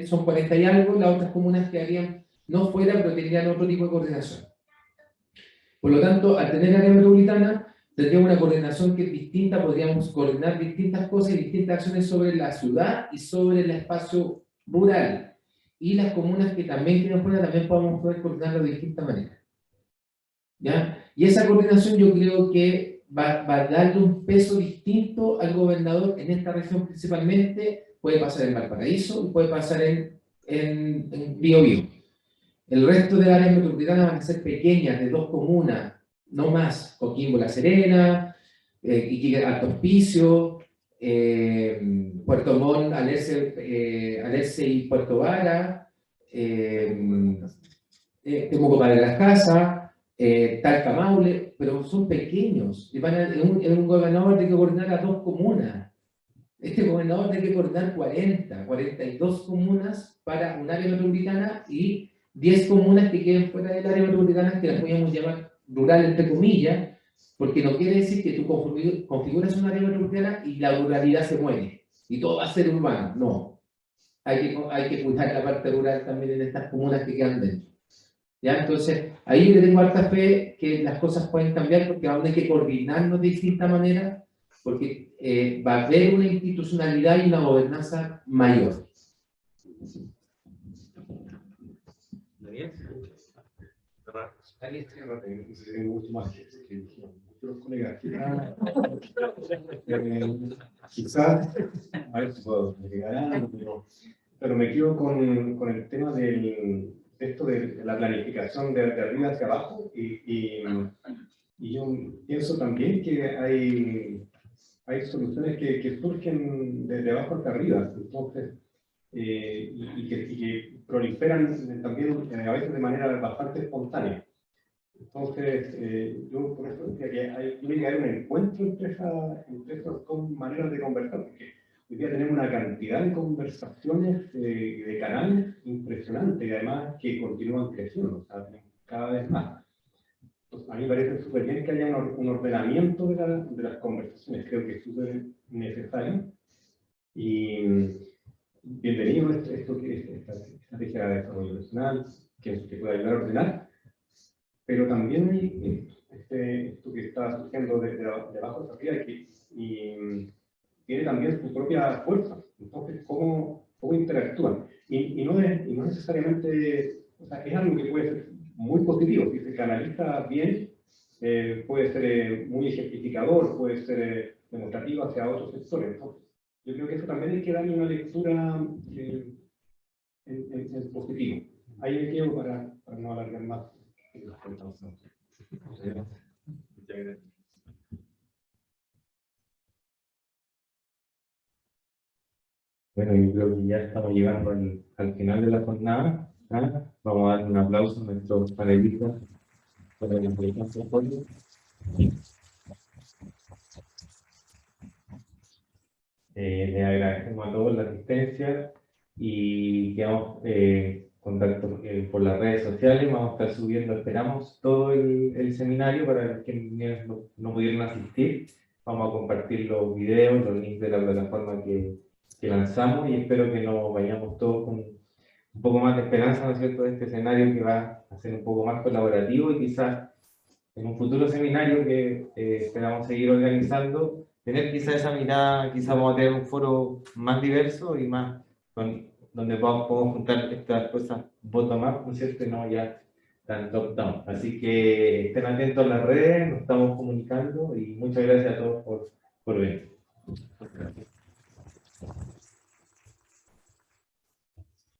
son 40 y algo, las otras comunas quedarían no fuera, pero tendrían otro tipo de coordinación. Por lo tanto, al tener área metropolitana, tendríamos una coordinación que es distinta, podríamos coordinar distintas cosas y distintas acciones sobre la ciudad y sobre el espacio rural. Y las comunas que también quieren fuera, también podemos poder coordinarlo de distintas maneras. ¿Ya? Y esa coordinación yo creo que va a darle un peso distinto al gobernador en esta región principalmente. Puede pasar en Valparaíso y puede pasar en Biobío. El resto de las áreas metropolitanas van a ser pequeñas, de 2 comunas, no más. Coquimbo La Serena, Iquique Alto Hospicio, Puerto Montt, Alerce y Puerto Vara, Temuco Padre Las Casas, Talca Maule, pero son pequeños. Un gobernador tiene que coordinar a 2 comunas. Este gobernador tiene que coordinar 42 comunas para un área metropolitana y 10 comunas que queden fuera del área metropolitana, que las podríamos llamar rural, entre comillas, porque no quiere decir que tú configuras un área metropolitana y la ruralidad se muere y todo va a ser urbano. No. Hay que cuidar la parte rural también en estas comunas que quedan dentro. ¿Ya? Entonces, ahí le tengo harta fe que las cosas pueden cambiar, porque aún hay que coordinarnos de distinta manera, porque va a haber una institucionalidad y una gobernanza mayor. Quizás, a ver si puedo llegar, pero me quedo con el tema de la planificación de arriba hacia abajo, y yo pienso también que hay soluciones que surgen de abajo hacia arriba, entonces, y que proliferan también a veces de manera bastante espontánea. Entonces, yo por eso decía que tiene que haber un encuentro entre esas maneras de conversar, porque hoy día tenemos una cantidad de conversaciones de canales impresionantes, y además que continúan creciendo, o sea, cada vez más. Entonces, a mí me parece súper bien que haya un ordenamiento de las conversaciones, creo que es súper necesario. Y bienvenido a esta estrategia de desarrollo personal, que puede ayudar a ordenar. Pero también hay esto que está surgiendo de abajo hacia arriba y tiene también su propia fuerza. Entonces, ¿cómo interactúan? Y no necesariamente, o sea, es algo que puede ser muy positivo, si se canaliza bien, puede ser muy ejemplificador, puede ser demostrativo hacia otros sectores. Entonces, yo creo que eso también hay que darle una lectura en positivo. Ahí me quedo para no alargar más. Muchas gracias. Bueno, yo creo que ya estamos llegando al final de la jornada. ¿Ah? Vamos a dar un aplauso a nuestros panelistas por la inteligencia política. Les agradecemos a todos la asistencia y quedamos contacto por las redes sociales. Vamos a estar subiendo, esperamos, todo el seminario para quienes no pudieron asistir. Vamos a compartir los videos, los links de la plataforma que lanzamos y espero que nos vayamos todos con un poco más de esperanza, ¿no es cierto?, de este escenario que va a ser un poco más colaborativo y quizás en un futuro seminario que esperamos seguir organizando, tener quizás esa mirada, quizás vamos a tener un foro más diverso y más donde podamos juntar estas cosas bottom-up, ¿no es cierto?, y no ya tan top-down. Así que estén atentos a las redes, nos estamos comunicando y muchas gracias a todos por venir.